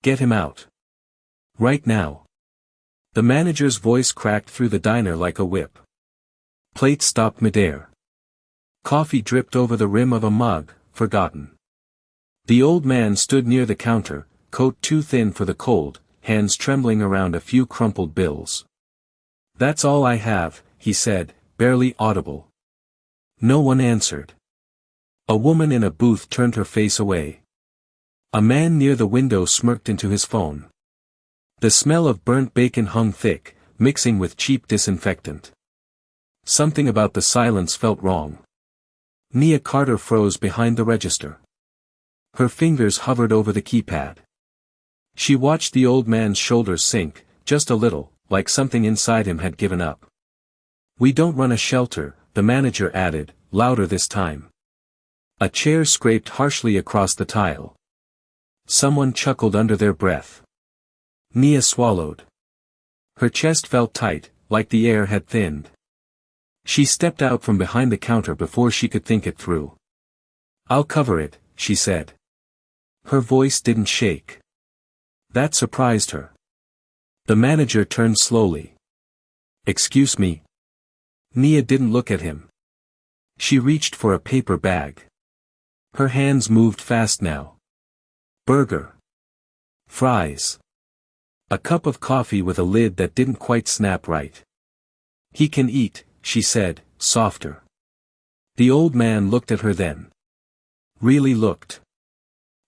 Get him out. Right now. The manager's voice cracked through the diner like a whip. Plates stopped midair. Coffee dripped over the rim of a mug, forgotten. The old man stood near the counter, coat too thin for the cold, hands trembling around a few crumpled bills. "That's all I have," he said, barely audible. No one answered. A woman in a booth turned her face away. A man near the window smirked into his phone. The smell of burnt bacon hung thick, mixing with cheap disinfectant. Something about the silence felt wrong. Nia Carter froze behind the register. Her fingers hovered over the keypad. She watched the old man's shoulders sink, just a little, like something inside him had given up. "We don't run a shelter," the manager added, louder this time. A chair scraped harshly across the tile. Someone chuckled under their breath. Nia swallowed. Her chest felt tight, like the air had thinned. She stepped out from behind the counter before she could think it through. "I'll cover it," she said. Her voice didn't shake. That surprised her. The manager turned slowly. "Excuse me." Nia didn't look at him. She reached for a paper bag. Her hands moved fast now. Burger. Fries. A cup of coffee with a lid that didn't quite snap right. "He can eat," she said, softer. The old man looked at her then. Really looked.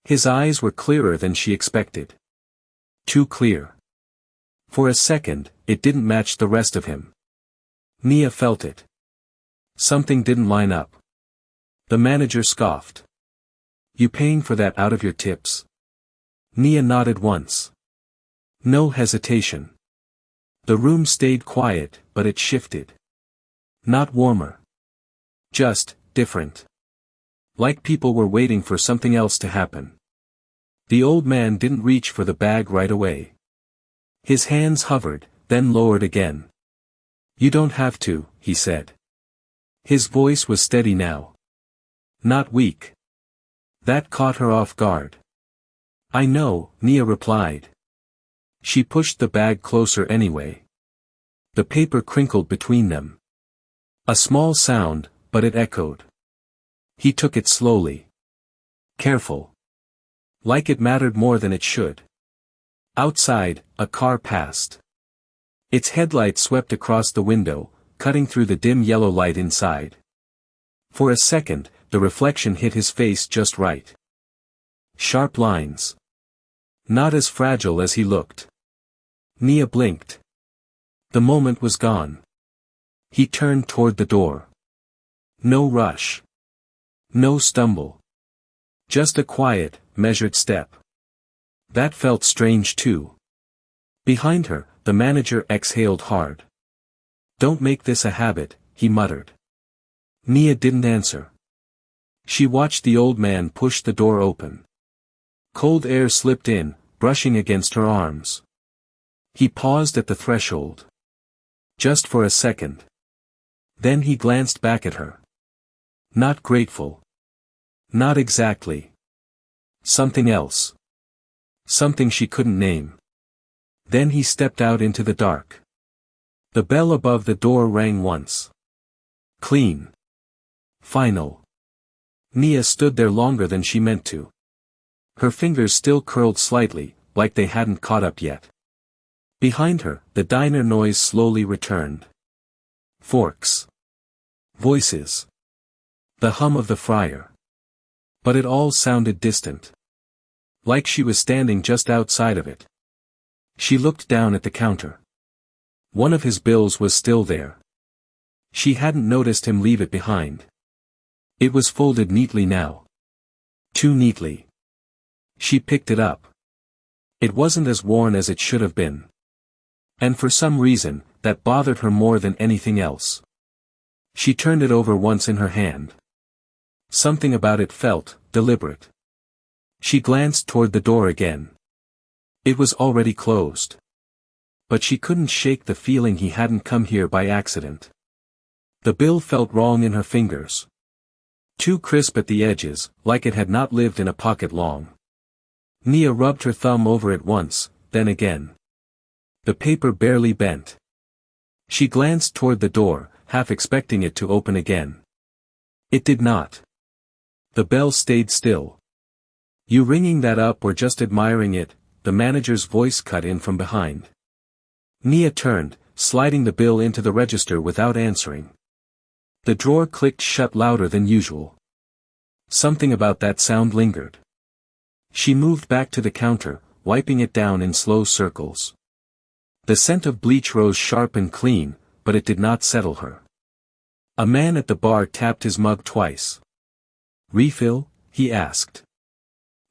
His eyes were clearer than she expected. Too clear. For a second, it didn't match the rest of him. Nia felt it. Something didn't line up. The manager scoffed. "You paying for that out of your tips?" Nia nodded once. No hesitation. The room stayed quiet, but it shifted. Not warmer. Just, different. Like people were waiting for something else to happen. The old man didn't reach for the bag right away. His hands hovered, then lowered again. "You don't have to," he said. His voice was steady now. Not weak. That caught her off guard. "I know," Nia replied. She pushed the bag closer anyway. The paper crinkled between them. A small sound, but it echoed. He took it slowly. Careful. Like it mattered more than it should. Outside, a car passed. Its headlight swept across the window, cutting through the dim yellow light inside. For a second, the reflection hit his face just right. Sharp lines. Not as fragile as he looked. Nia blinked. The moment was gone. He turned toward the door. No rush. No stumble. Just a quiet, measured step. That felt strange too. Behind her, the manager exhaled hard. "Don't make this a habit," he muttered. Nia didn't answer. She watched the old man push the door open. Cold air slipped in, brushing against her arms. He paused at the threshold. Just for a second. Then he glanced back at her. Not grateful. Not exactly. Something else. Something she couldn't name. Then he stepped out into the dark. The bell above the door rang once. Clean. Final. Nia stood there longer than she meant to. Her fingers still curled slightly, like they hadn't caught up yet. Behind her, the diner noise slowly returned. Forks. Voices. The hum of the fryer. But it all sounded distant. Like she was standing just outside of it. She looked down at the counter. One of his bills was still there. She hadn't noticed him leave it behind. It was folded neatly now. Too neatly. She picked it up. It wasn't as worn as it should have been. And for some reason, that bothered her more than anything else. She turned it over once in her hand. Something about it felt deliberate. She glanced toward the door again. It was already closed. But she couldn't shake the feeling he hadn't come here by accident. The bill felt wrong in her fingers. Too crisp at the edges, like it had not lived in a pocket long. Nia rubbed her thumb over it once, then again. The paper barely bent. She glanced toward the door, half expecting it to open again. It did not. The bell stayed still. You ringing that up or just admiring it? The manager's voice cut in from behind. Nia turned, sliding the bill into the register without answering. The drawer clicked shut louder than usual. Something about that sound lingered. She moved back to the counter, wiping it down in slow circles. The scent of bleach rose sharp and clean, but it did not settle her. A man at the bar tapped his mug twice. "Refill?" he asked.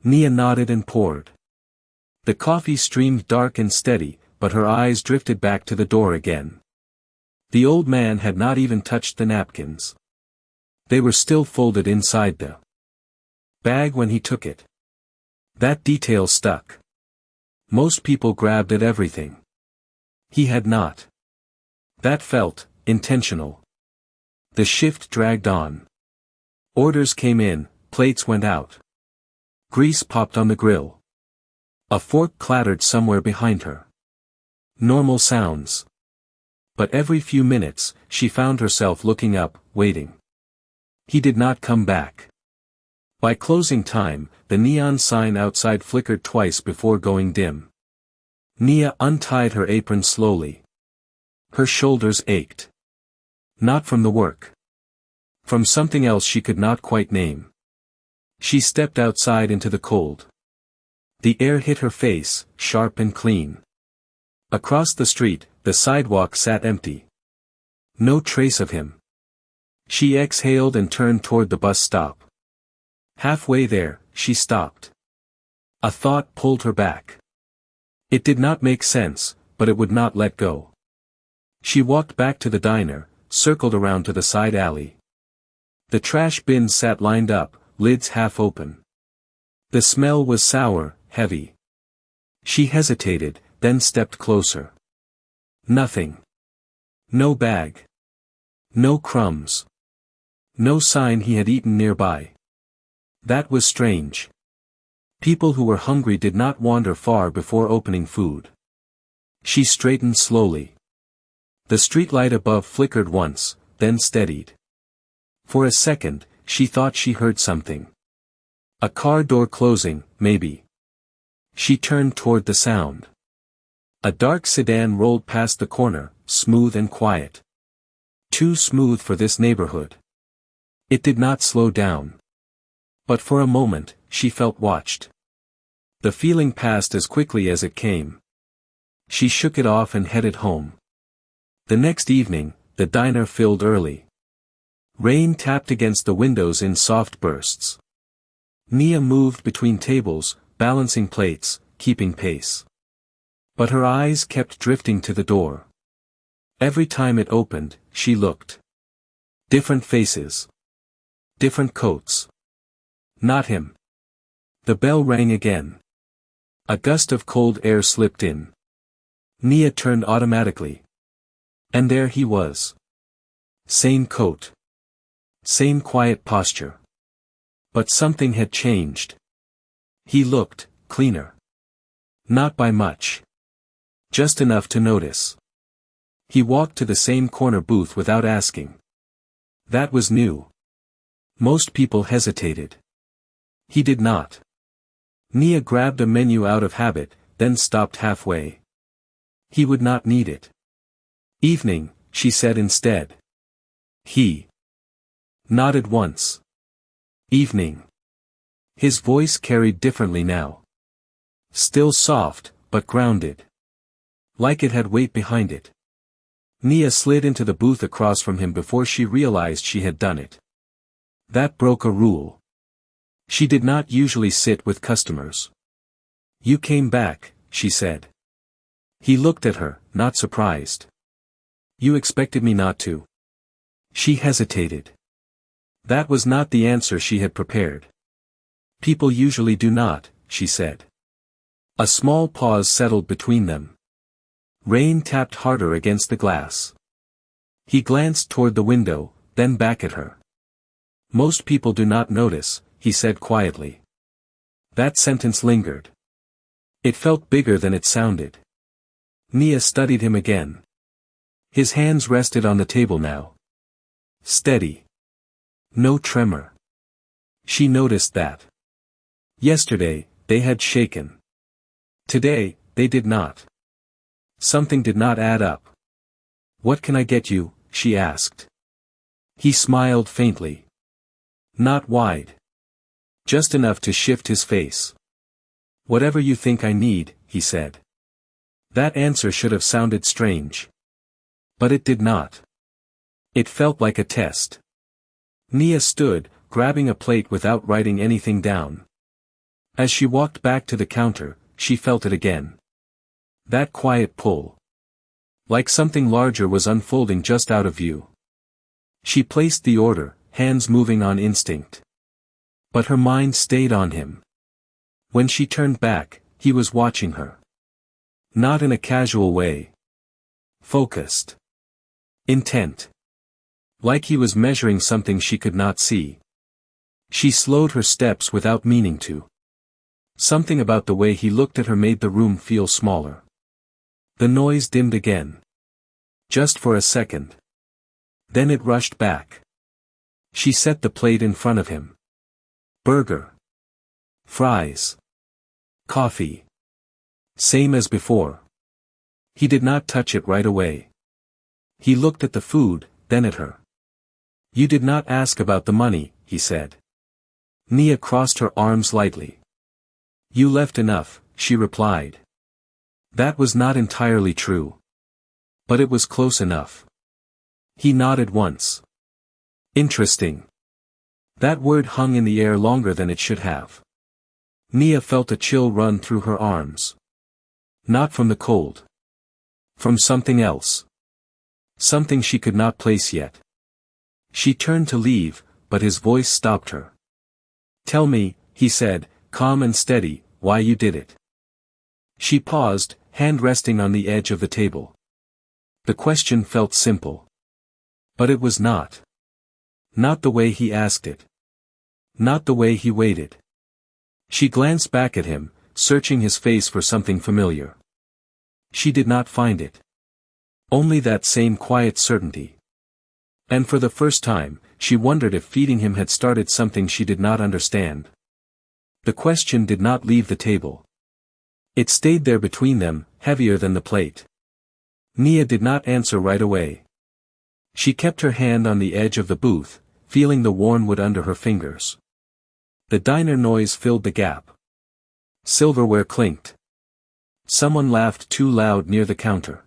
Nia nodded and poured. The coffee streamed dark and steady, but her eyes drifted back to the door again. The old man had not even touched the napkins. They were still folded inside the bag when he took it. That detail stuck. Most people grabbed at everything. He had not. That felt intentional. The shift dragged on. Orders came in, plates went out. Grease popped on the grill. A fork clattered somewhere behind her. Normal sounds. But every few minutes, she found herself looking up, waiting. He did not come back. By closing time, the neon sign outside flickered twice before going dim. Nia untied her apron slowly. Her shoulders ached. Not from the work. From something else she could not quite name. She stepped outside into the cold. The air hit her face, sharp and clean. Across the street, the sidewalk sat empty. No trace of him. She exhaled and turned toward the bus stop. Halfway there, she stopped. A thought pulled her back. It did not make sense, but it would not let go. She walked back to the diner, circled around to the side alley. The trash bin sat lined up, lids half open. The smell was sour, heavy. She hesitated, then stepped closer. Nothing. No bag. No crumbs. No sign he had eaten nearby. That was strange. People who were hungry did not wander far before opening food. She straightened slowly. The streetlight above flickered once, then steadied. For a second, she thought she heard something. A car door closing, maybe. She turned toward the sound. A dark sedan rolled past the corner, smooth and quiet. Too smooth for this neighborhood. It did not slow down. But for a moment, she felt watched. The feeling passed as quickly as it came. She shook it off and headed home. The next evening, the diner filled early. Rain tapped against the windows in soft bursts. Nia moved between tables, balancing plates, keeping pace. But her eyes kept drifting to the door. Every time it opened, she looked. Different faces. Different coats. Not him. The bell rang again. A gust of cold air slipped in. Nia turned automatically. And there he was. Same coat. Same quiet posture. But something had changed. He looked cleaner. Not by much. Just enough to notice. He walked to the same corner booth without asking. That was new. Most people hesitated. He did not. Nia grabbed a menu out of habit, then stopped halfway. He would not need it. Evening, she said instead. He nodded once. Evening. His voice carried differently now. Still soft, but grounded. Like it had weight behind it. Nia slid into the booth across from him before she realized she had done it. That broke a rule. She did not usually sit with customers. You came back, she said. He looked at her, not surprised. You expected me not to? She hesitated. That was not the answer she had prepared. People usually do not, she said. A small pause settled between them. Rain tapped harder against the glass. He glanced toward the window, then back at her. Most people do not notice, he said quietly. That sentence lingered. It felt bigger than it sounded. Nia studied him again. His hands rested on the table now. Steady. No tremor. She noticed that. Yesterday, they had shaken. Today, they did not. Something did not add up. "What can I get you?" she asked. He smiled faintly. Not wide. Just enough to shift his face. "Whatever you think I need," he said. That answer should have sounded strange. But it did not. It felt like a test. Nia stood, grabbing a plate without writing anything down. As she walked back to the counter, she felt it again. That quiet pull. Like something larger was unfolding just out of view. She placed the order, hands moving on instinct. But her mind stayed on him. When she turned back, he was watching her. Not in a casual way. Focused. Intent. Like he was measuring something she could not see. She slowed her steps without meaning to. Something about the way he looked at her made the room feel smaller. The noise dimmed again. Just for a second. Then it rushed back. She set the plate in front of him. Burger. Fries. Coffee. Same as before. He did not touch it right away. He looked at the food, then at her. "You did not ask about the money," he said. Nia crossed her arms lightly. "You left enough," she replied. That was not entirely true. But it was close enough. He nodded once. Interesting. That word hung in the air longer than it should have. Nia felt a chill run through her arms. Not from the cold. From something else. Something she could not place yet. She turned to leave, but his voice stopped her. "Tell me," he said, calm and steady, "why you did it." She paused, hand resting on the edge of the table. The question felt simple. But it was not. Not the way he asked it. Not the way he waited. She glanced back at him, searching his face for something familiar. She did not find it. Only that same quiet certainty. And for the first time, she wondered if feeding him had started something she did not understand. The question did not leave the table. It stayed there between them, heavier than the plate. Nia did not answer right away. She kept her hand on the edge of the booth, feeling the worn wood under her fingers. The diner noise filled the gap. Silverware clinked. Someone laughed too loud near the counter.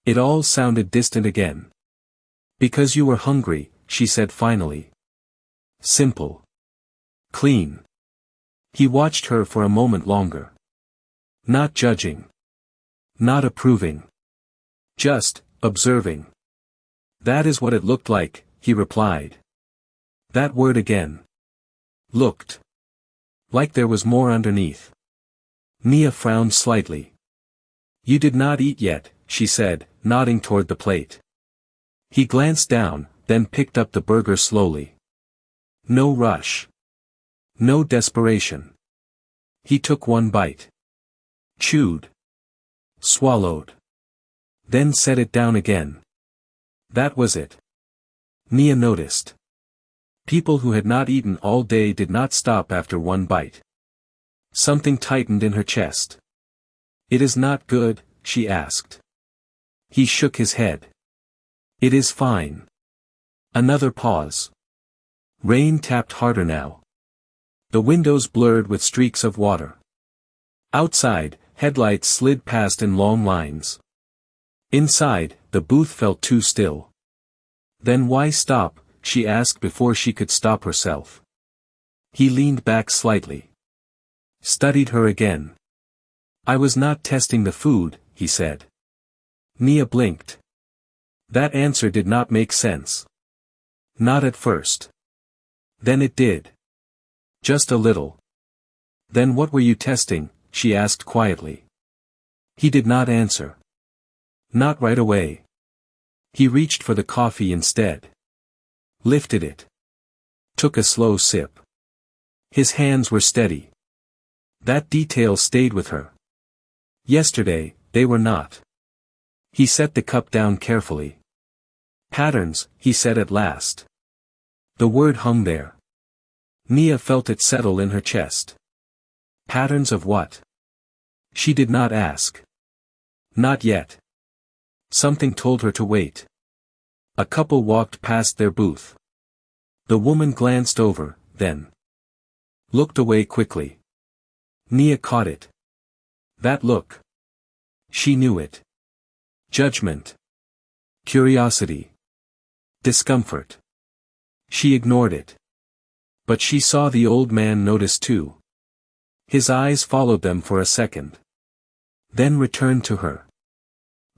It all sounded distant again. "Because you were hungry," she said finally. Simple. Clean. He watched her for a moment longer. Not judging. Not approving. Just, observing. "That is what it looked like," he replied. That word again. Looked. Like there was more underneath. Nia frowned slightly. "You did not eat yet," she said, nodding toward the plate. He glanced down, then picked up the burger slowly. No rush. No desperation. He took one bite. Chewed. Swallowed. Then set it down again. That was it. Nia noticed. People who had not eaten all day did not stop after one bite. Something tightened in her chest. "It is not good?" she asked. He shook his head. "It is fine." Another pause. Rain tapped harder now. The windows blurred with streaks of water. Outside, headlights slid past in long lines. Inside, the booth felt too still. "Then why stop?" she asked before she could stop herself. He leaned back slightly. Studied her again. "I was not testing the food," he said. Nia blinked. That answer did not make sense. Not at first. Then it did. Just a little. "Then what were you testing?" she asked quietly. He did not answer. Not right away. He reached for the coffee instead. Lifted it. Took a slow sip. His hands were steady. That detail stayed with her. Yesterday, they were not. He set the cup down carefully. Patterns, he said at last. The word hung there. Nia felt it settle in her chest. Patterns of what? She did not ask. Not yet. Something told her to wait. A couple walked past their booth. The woman glanced over, then looked away quickly. Nia caught it. That look. She knew it. Judgment. Curiosity. Discomfort. She ignored it. But she saw the old man notice too. His eyes followed them for a second. Then returned to her.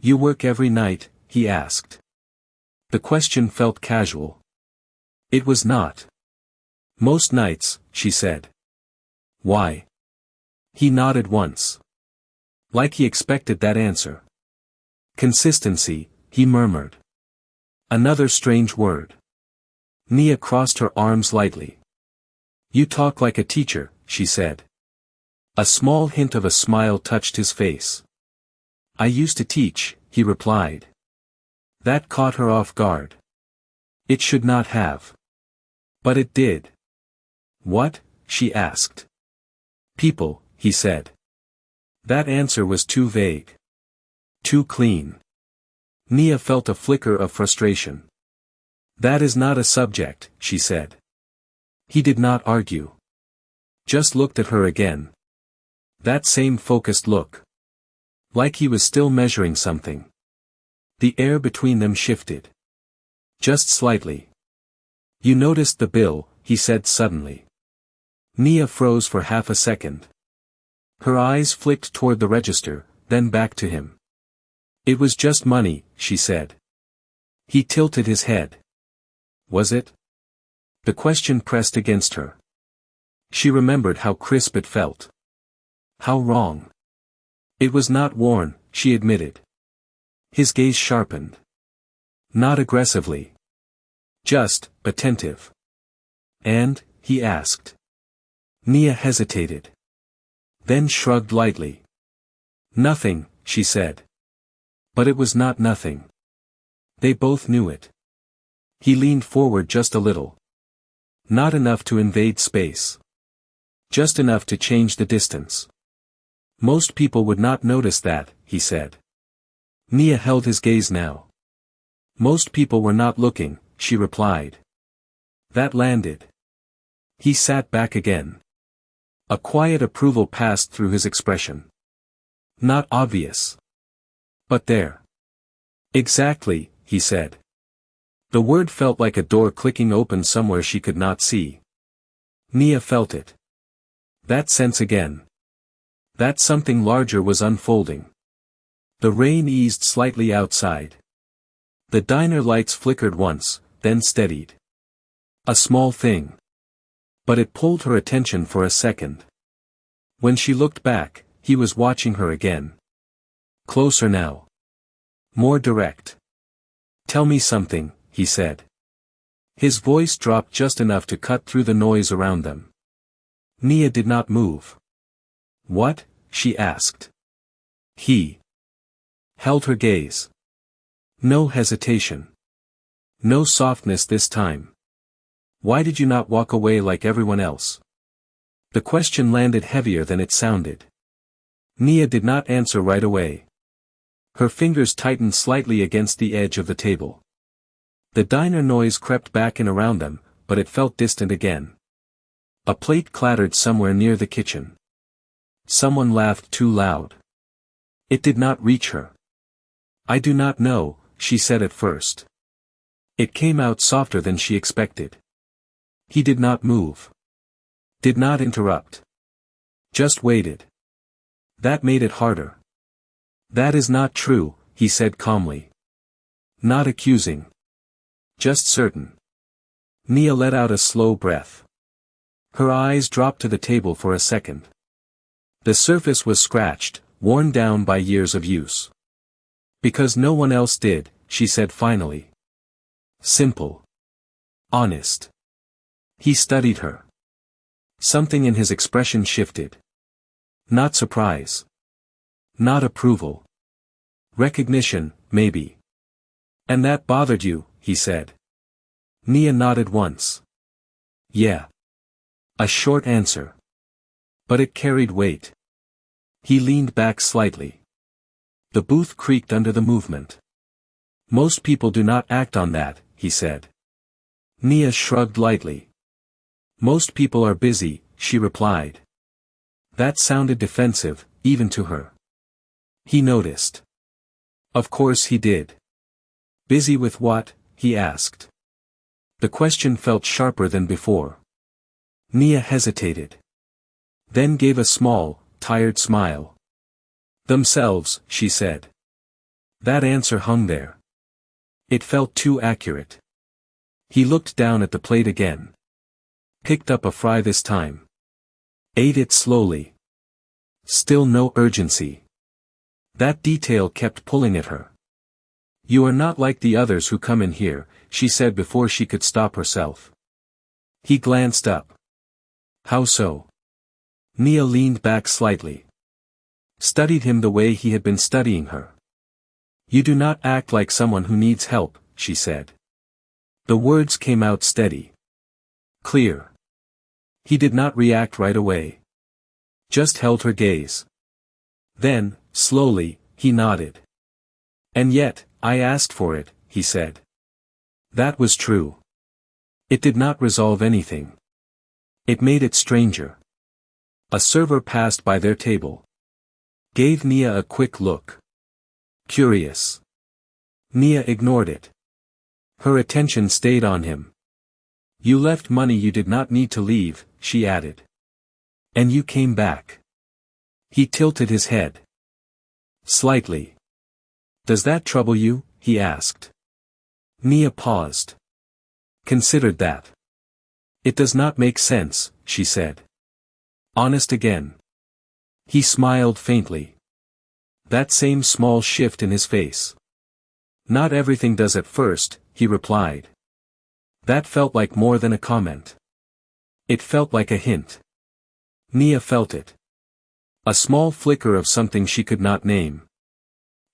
You work every night, he asked. The question felt casual. It was not. Most nights, she said. Why? He nodded once. Like he expected that answer. Consistency, he murmured. Another strange word. Nia crossed her arms lightly. You talk like a teacher, she said. A small hint of a smile touched his face. I used to teach, he replied. That caught her off guard. It should not have. But it did. What? She asked. People, he said. That answer was too vague. Too clean. Nia felt a flicker of frustration. That is not a subject, she said. He did not argue. Just looked at her again. That same focused look. Like he was still measuring something. The air between them shifted. Just slightly. You noticed the bill, he said suddenly. Nia froze for half a second. Her eyes flicked toward the register, then back to him. It was just money, she said. He tilted his head. Was it? The question pressed against her. She remembered how crisp it felt. How wrong. It was not worn, she admitted. His gaze sharpened. Not aggressively. Just, attentive. And, he asked. Nia hesitated. Then shrugged lightly. Nothing, she said. But it was not nothing. They both knew it. He leaned forward just a little. Not enough to invade space. Just enough to change the distance. Most people would not notice that, he said. Nia held his gaze now. Most people were not looking, she replied. That landed. He sat back again. A quiet approval passed through his expression. Not obvious. But there. Exactly, he said. The word felt like a door clicking open somewhere she could not see. Nia felt it. That sense again. That something larger was unfolding. The rain eased slightly outside. The diner lights flickered once, then steadied. A small thing. But it pulled her attention for a second. When she looked back, he was watching her again. Closer now. More direct. Tell me something, he said. His voice dropped just enough to cut through the noise around them. Nia did not move. What? She asked. He held her gaze. No hesitation. No softness this time. Why did you not walk away like everyone else? The question landed heavier than it sounded. Nia did not answer right away. Her fingers tightened slightly against the edge of the table. The diner noise crept back in around them, but it felt distant again. A plate clattered somewhere near the kitchen. Someone laughed too loud. It did not reach her. I do not know, she said at first. It came out softer than she expected. He did not move. Did not interrupt. Just waited. That made it harder. That is not true, he said calmly. Not accusing. Just certain. Nia let out a slow breath. Her eyes dropped to the table for a second. The surface was scratched, worn down by years of use. Because no one else did, she said finally. Simple. Honest. He studied her. Something in his expression shifted. Not surprise. Not approval. Recognition, maybe. And that bothered you, he said. Nia nodded once. Yeah. A short answer. But it carried weight. He leaned back slightly. The booth creaked under the movement. Most people do not act on that, he said. Nia shrugged lightly. Most people are busy, she replied. That sounded defensive, even to her. He noticed. Of course he did. Busy with what? He asked. The question felt sharper than before. Nia hesitated. Then gave a small, tired smile. Themselves, she said. That answer hung there. It felt too accurate. He looked down at the plate again. Picked up a fry this time. Ate it slowly. Still no urgency. That detail kept pulling at her. You are not like the others who come in here, she said before she could stop herself. He glanced up. How so? Nia leaned back slightly. Studied him the way he had been studying her. You do not act like someone who needs help, she said. The words came out steady. Clear. He did not react right away. Just held her gaze. Then, slowly, he nodded. And yet, I asked for it, he said. That was true. It did not resolve anything. It made it stranger. A server passed by their table. Gave Nia a quick look. Curious. Nia ignored it. Her attention stayed on him. You left money you did not need to leave, she added. And you came back. He tilted his head. Slightly. Does that trouble you? He asked. Nia paused. Considered that. It does not make sense, she said. Honest again. He smiled faintly. That same small shift in his face. Not everything does at first, he replied. That felt like more than a comment. It felt like a hint. Nia felt it. A small flicker of something she could not name.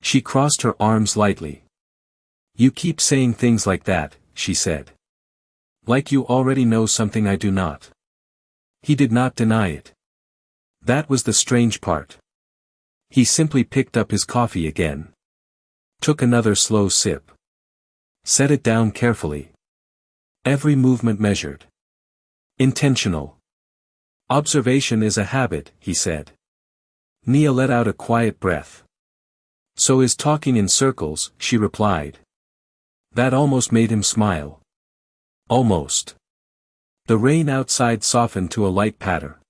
She crossed her arms lightly. You keep saying things like that, she said. Like you already know something I do not. He did not deny it. That was the strange part. He simply picked up his coffee again. Took another slow sip. Set it down carefully. Every movement measured. Intentional. Observation is a habit, he said. Nia let out a quiet breath. So is talking in circles, she replied. That almost made him smile. Almost. The rain outside softened to a light patter.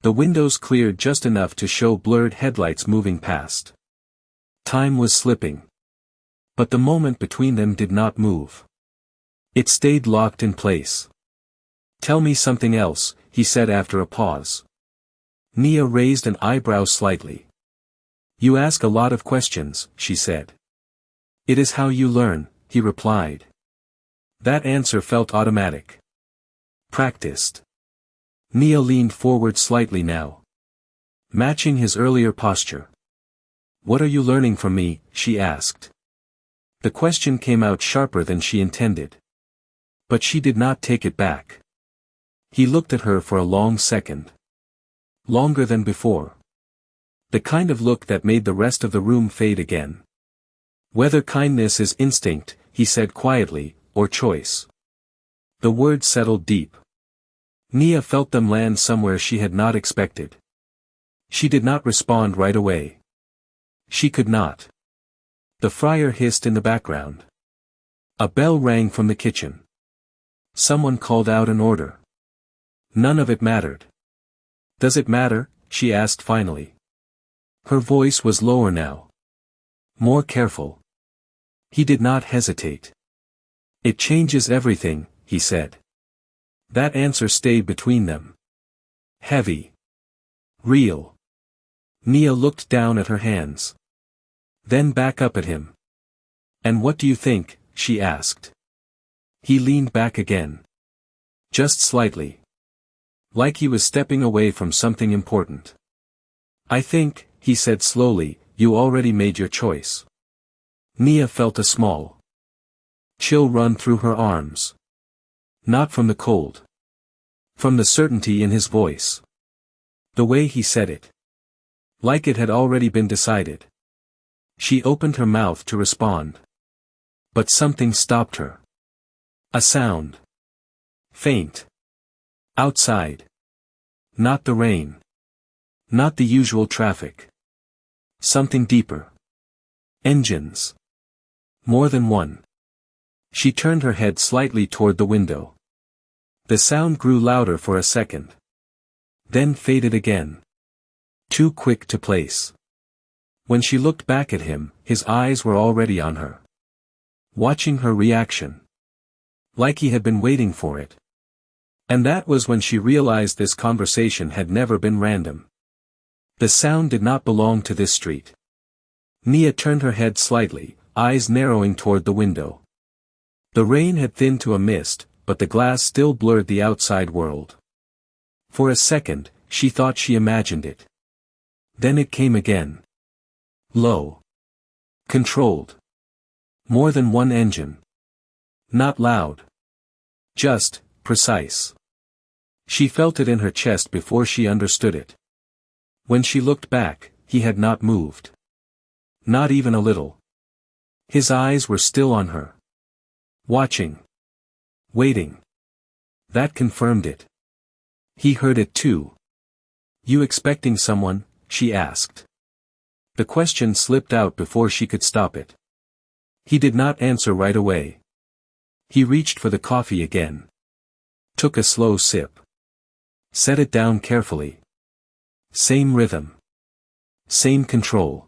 The windows cleared just enough to show blurred headlights moving past. Time was slipping. But the moment between them did not move. It stayed locked in place. Tell me something else, he said after a pause. Nia raised an eyebrow slightly. You ask a lot of questions, she said. It is how you learn, he replied. That answer felt automatic. Practiced. Nia leaned forward slightly now. Matching his earlier posture. What are you learning from me? She asked. The question came out sharper than she intended. But she did not take it back. He looked at her for a long second. Longer than before. The kind of look that made the rest of the room fade again. Whether kindness is instinct, he said quietly, or choice. The words settled deep. Nia felt them land somewhere she had not expected. She did not respond right away. She could not. The fryer hissed in the background. A bell rang from the kitchen. Someone called out an order. None of it mattered. Does it matter? She asked finally. Her voice was lower now. More careful. He did not hesitate. It changes everything, he said. That answer stayed between them. Heavy. Real. Nia looked down at her hands. Then back up at him. And what do you think? She asked. He leaned back again. Just slightly. Like he was stepping away from something important. I think, he said slowly, you already made your choice. Nia felt a small chill run through her arms. Not from the cold. From the certainty in his voice. The way he said it. Like it had already been decided. She opened her mouth to respond. But something stopped her. A sound. Faint. Outside. Not the rain. Not the usual traffic. Something deeper. Engines. More than one. She turned her head slightly toward the window. The sound grew louder for a second. Then faded again. Too quick to place. When she looked back at him, his eyes were already on her. Watching her reaction. Like he had been waiting for it. And that was when she realized this conversation had never been random. The sound did not belong to this street. Nia turned her head slightly, eyes narrowing toward the window. The rain had thinned to a mist, but the glass still blurred the outside world. For a second, she thought she imagined it. Then it came again. Low. Controlled. More than one engine. Not loud. Just, precise. She felt it in her chest before she understood it. When she looked back, he had not moved. Not even a little. His eyes were still on her. Watching. Waiting. That confirmed it. He heard it too. You expecting someone? She asked. The question slipped out before she could stop it. He did not answer right away. He reached for the coffee again. Took a slow sip. Set it down carefully. Same rhythm. Same control.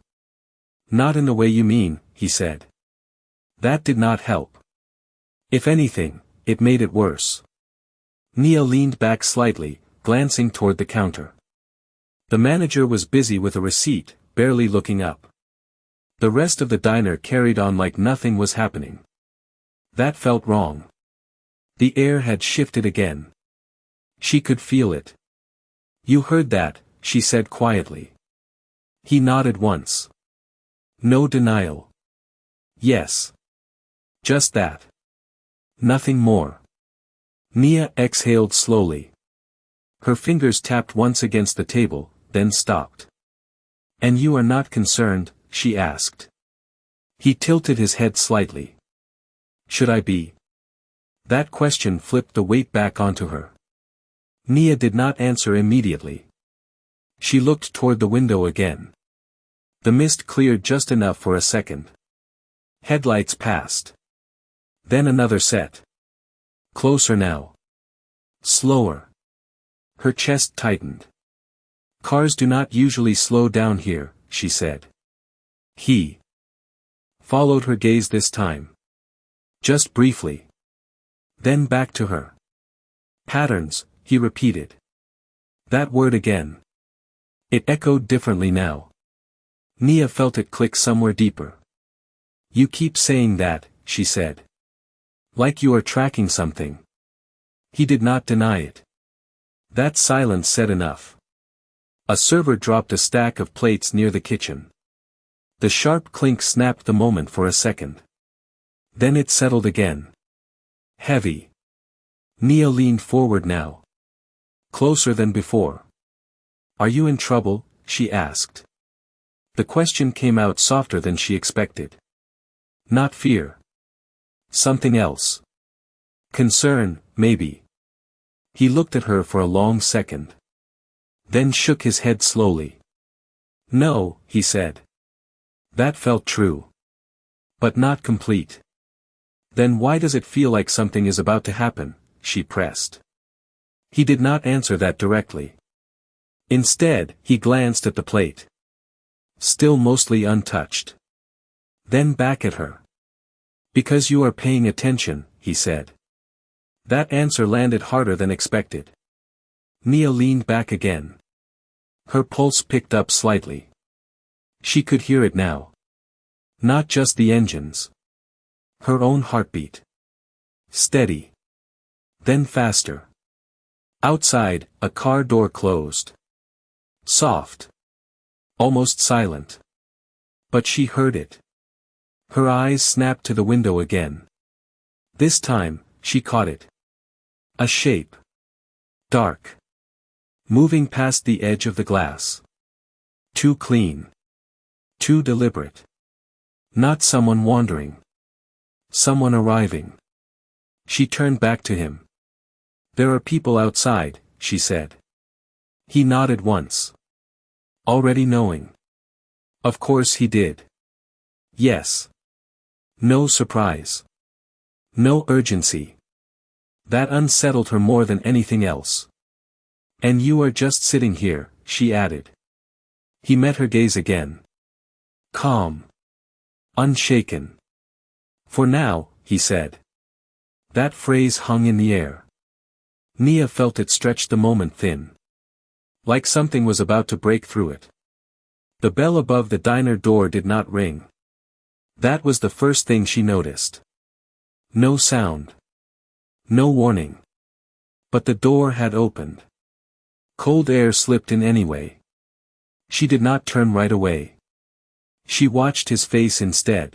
Not in the way you mean, he said. That did not help. If anything, it made it worse. Nia leaned back slightly, glancing toward the counter. The manager was busy with a receipt, barely looking up. The rest of the diner carried on like nothing was happening. That felt wrong. The air had shifted again. She could feel it. You heard that, she said quietly. He nodded once. No denial. Yes. Just that. Nothing more. Nia exhaled slowly. Her fingers tapped once against the table, then stopped. And you are not concerned, she asked. He tilted his head slightly. Should I be? That question flipped the weight back onto her. Nia did not answer immediately. She looked toward the window again. The mist cleared just enough for a second. Headlights passed. Then another set. Closer now. Slower. Her chest tightened. Cars do not usually slow down here, she said. He followed her gaze this time. Just briefly. Then back to her. Patterns, he repeated. That word again. It echoed differently now. Nia felt it click somewhere deeper. You keep saying that, she said. Like you are tracking something. He did not deny it. That silence said enough. A server dropped a stack of plates near the kitchen. The sharp clink snapped the moment for a second. Then it settled again. Heavy. Nia leaned forward now. Closer than before. Are you in trouble? She asked. The question came out softer than she expected. Not fear. Something else. Concern, maybe. He looked at her for a long second. Then shook his head slowly. No, he said. That felt true. But not complete. Then why does it feel like something is about to happen? She pressed. He did not answer that directly. Instead, he glanced at the plate. Still mostly untouched. Then back at her. Because you are paying attention, he said. That answer landed harder than expected. Nia leaned back again. Her pulse picked up slightly. She could hear it now. Not just the engines. Her own heartbeat. Steady. Then faster. Outside, a car door closed. Soft. Almost silent. But she heard it. Her eyes snapped to the window again. This time, she caught it. A shape. Dark. Moving past the edge of the glass. Too clean. Too deliberate. Not someone wandering. Someone arriving. She turned back to him. "There are people outside," she said. He nodded once. Already knowing. Of course he did. Yes. No surprise. No urgency. That unsettled her more than anything else. "And you are just sitting here," she added. He met her gaze again. Calm. Unshaken. "For now," he said. That phrase hung in the air. Nia felt it stretch the moment thin. Like something was about to break through it. The bell above the diner door did not ring. That was the first thing she noticed. No sound. No warning. But the door had opened. Cold air slipped in anyway. She did not turn right away. She watched his face instead.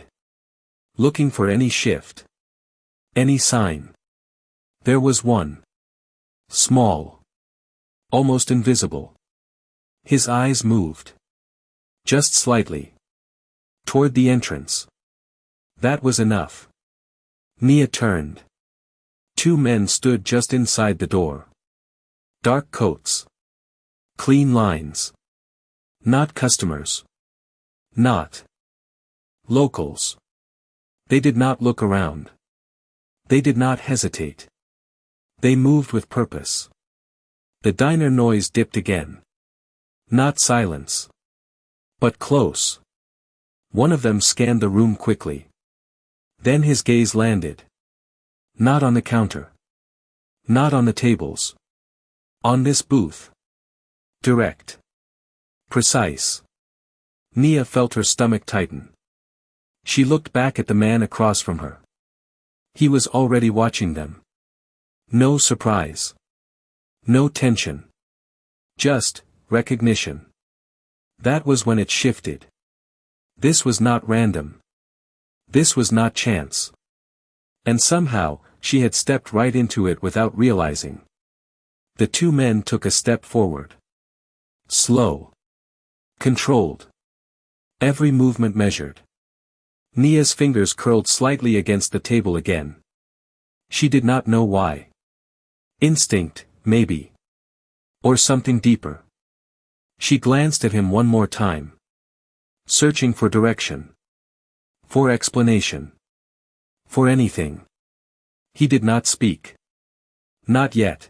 Looking for any shift. Any sign. There was one. Small. Almost invisible. His eyes moved. Just slightly. Toward the entrance. That was enough. Nia turned. Two men stood just inside the door. Dark coats. Clean lines. Not customers. Not locals. They did not look around. They did not hesitate. They moved with purpose. The diner noise dipped again. Not silence. But close. One of them scanned the room quickly. Then his gaze landed. Not on the counter. Not on the tables. On this booth. Direct. Precise. Nia felt her stomach tighten. She looked back at the man across from her. He was already watching them. No surprise. No tension. Just recognition. That was when it shifted. This was not random. This was not chance. And somehow, she had stepped right into it without realizing. The two men took a step forward. Slow. Controlled. Every movement measured. Nia's fingers curled slightly against the table again. She did not know why. Instinct, maybe. Or something deeper. She glanced at him one more time. Searching for direction. For explanation. For anything. He did not speak. Not yet.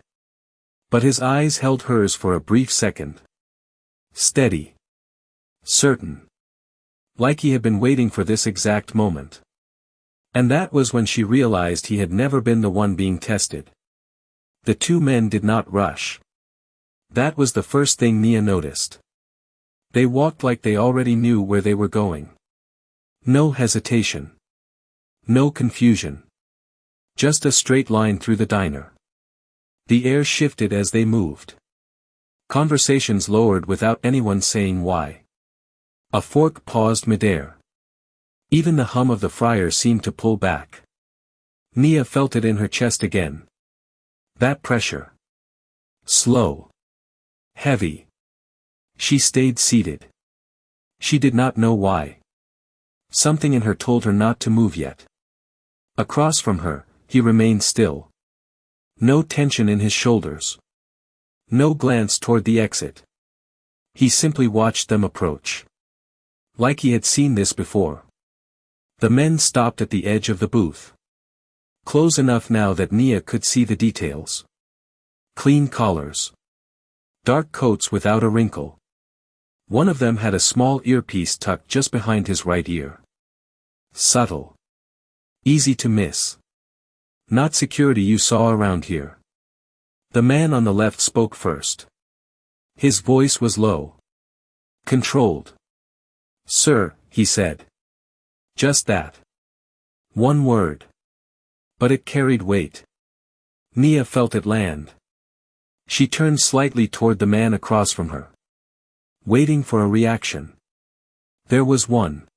But his eyes held hers for a brief second. Steady. Certain. Like he had been waiting for this exact moment. And that was when she realized he had never been the one being tested. The two men did not rush. That was the first thing Nia noticed. They walked like they already knew where they were going. No hesitation. No confusion. Just a straight line through the diner. The air shifted as they moved. Conversations lowered without anyone saying why. A fork paused midair. Even the hum of the fryer seemed to pull back. Nia felt it in her chest again. That pressure. Slow. Heavy. She stayed seated. She did not know why. Something in her told her not to move yet. Across from her, he remained still. No tension in his shoulders. No glance toward the exit. He simply watched them approach. Like he had seen this before. The men stopped at the edge of the booth. Close enough now that Nia could see the details. Clean collars. Dark coats without a wrinkle. One of them had a small earpiece tucked just behind his right ear. Subtle. Easy to miss. Not security you saw around here. The man on the left spoke first. His voice was low. Controlled. "Sir," he said. Just that. One word. But it carried weight. Nia felt it land. She turned slightly toward the man across from her. waiting for a reaction. There was one.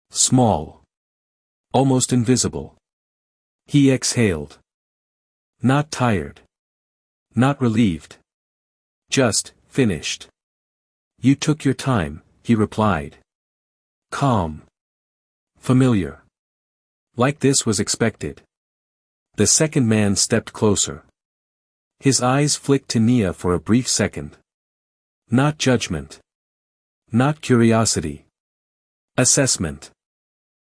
Small. Almost invisible. He exhaled. Not tired. Not relieved. Just, finished. You took your time, he replied. Calm. Familiar. Like this was expected. The second man stepped closer. His eyes flicked to Nia for a brief second. Not judgment. Not curiosity. Assessment.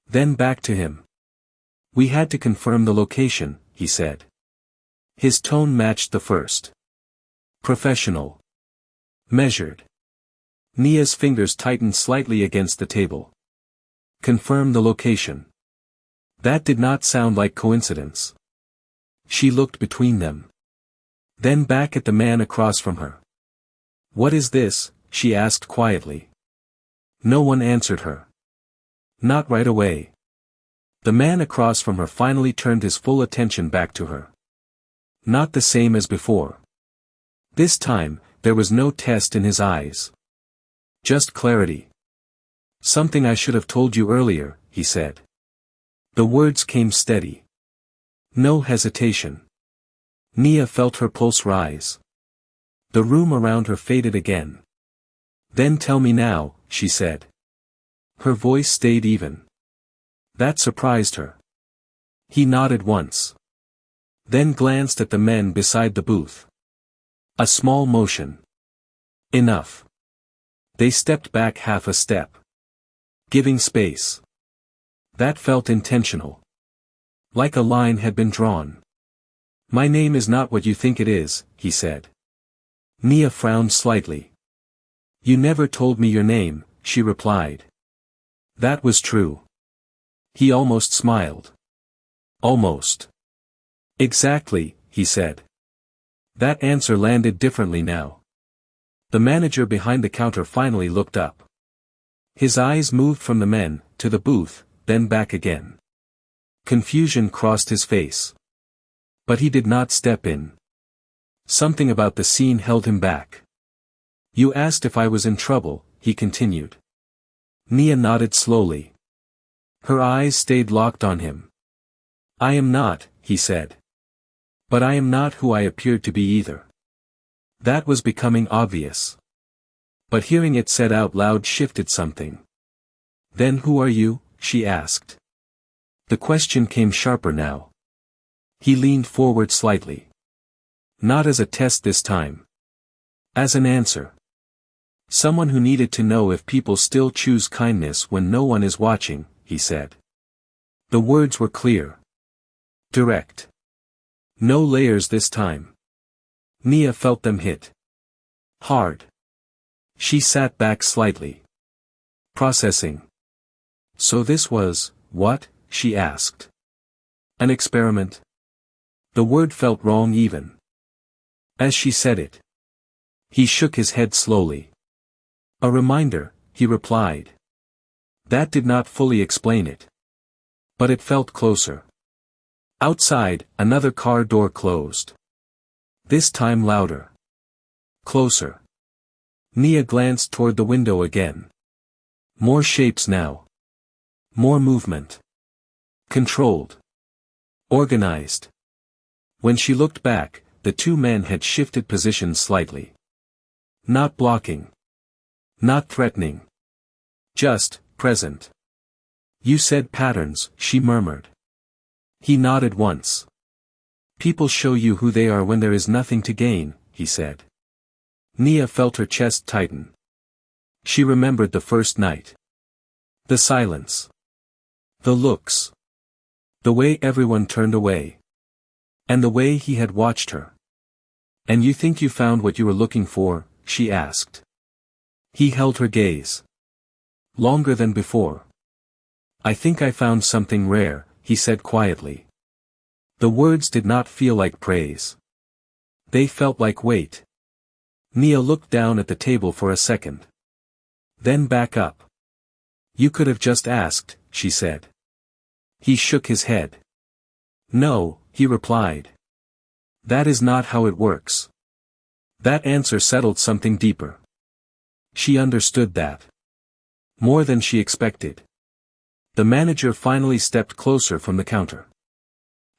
Then back to him. We had to confirm the location, he said. His tone matched the first. Professional. Measured. Nia's fingers tightened slightly against the table. Confirm the location. That did not sound like coincidence. She looked between them. Then back at the man across from her. What is this? She asked quietly. No one answered her. Not right away. The man across from her finally turned his full attention back to her. Not the same as before. This time, there was no test in his eyes. Just clarity. Something I should have told you earlier, he said. The words came steady. No hesitation. Nia felt her pulse rise. The room around her faded again. Then tell me now, she said. Her voice stayed even. That surprised her. He nodded once. Then glanced at the men beside the booth. A small motion. Enough. They stepped back half a step. Giving space. That felt intentional. Like a line had been drawn. My name is not what you think it is, he said. Nia frowned slightly. You never told me your name, she replied. That was true. He almost smiled. Almost. Exactly, he said. That answer landed differently now. The manager behind the counter finally looked up. His eyes moved from the men, to the booth, then back again. Confusion crossed his face. But he did not step in. Something about the scene held him back. You asked if I was in trouble, he continued. Nia nodded slowly. Her eyes stayed locked on him. I am not, he said. But I am not who I appeared to be either. That was becoming obvious. But hearing it said out loud shifted something. Then who are you? She asked. The question came sharper now. He leaned forward slightly. Not as a test this time. As an answer. Someone who needed to know if people still choose kindness when no one is watching, he said. The words were clear. Direct. No layers this time. Nia felt them hit. Hard. She sat back slightly. Processing. So this was, what? She asked. An experiment? The word felt wrong even. As she said it. He shook his head slowly. A reminder, he replied. That did not fully explain it. But it felt closer. Outside, another car door closed. This time louder. Closer. Nia glanced toward the window again. More shapes now. More movement. Controlled. Organized. When she looked back, the two men had shifted positions slightly. Not blocking. Not threatening. Just, present. You said patterns, she murmured. He nodded once. People show you who they are when there is nothing to gain, he said. Nia felt her chest tighten. She remembered the first night. The silence. The looks. The way everyone turned away. And the way he had watched her. And you think you found what you were looking for? She asked. He held her gaze. Longer than before. I think I found something rare, he said quietly. The words did not feel like praise. They felt like weight. Nia looked down at the table for a second. Then back up. You could have just asked, she said. He shook his head. No, he replied. That is not how it works. That answer settled something deeper. She understood that. More than she expected. The manager finally stepped closer from the counter.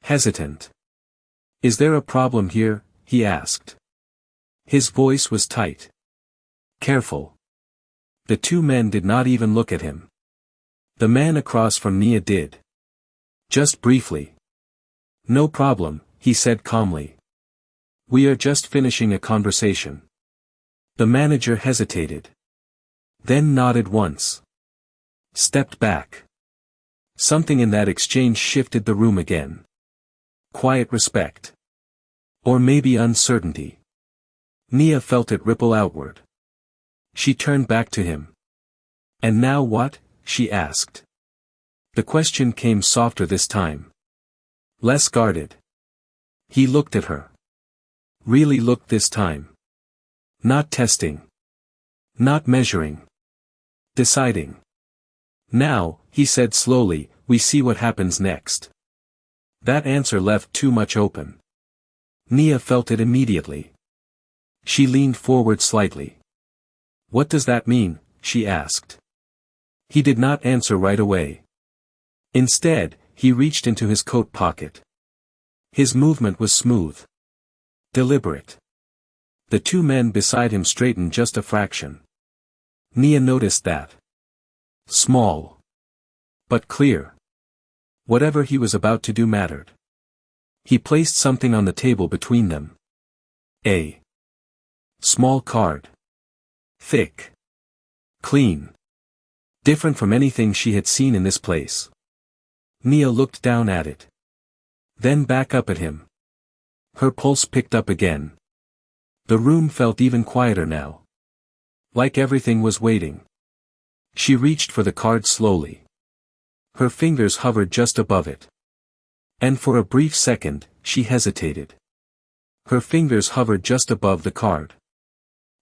Hesitant. "Is there a problem here?" he asked. His voice was tight. Careful. The two men did not even look at him. The man across from Nia did. Just briefly. "No problem," he said calmly. "We are just finishing a conversation." The manager hesitated. Then nodded once. Stepped back. Something in that exchange shifted the room again. Quiet respect. Or maybe uncertainty. Nia felt it ripple outward. She turned back to him. "And now what?" she asked. The question came softer this time. Less guarded. He looked at her. Really looked this time. Not testing. Not measuring. Deciding. "Now," he said slowly, "we see what happens next." That answer left too much open. Nia felt it immediately. She leaned forward slightly. "What does that mean?" she asked. He did not answer right away. Instead, he reached into his coat pocket. His movement was smooth. Deliberate. The two men beside him straightened just a fraction. Nia noticed that. Small. But clear. Whatever he was about to do mattered. He placed something on the table between them. A small card. Thick. Clean. Different from anything she had seen in this place. Nia looked down at it. Then back up at him. Her pulse picked up again. The room felt even quieter now. Like everything was waiting. She reached for the card slowly. Her fingers hovered just above it. And for a brief second, she hesitated. Her fingers hovered just above the card.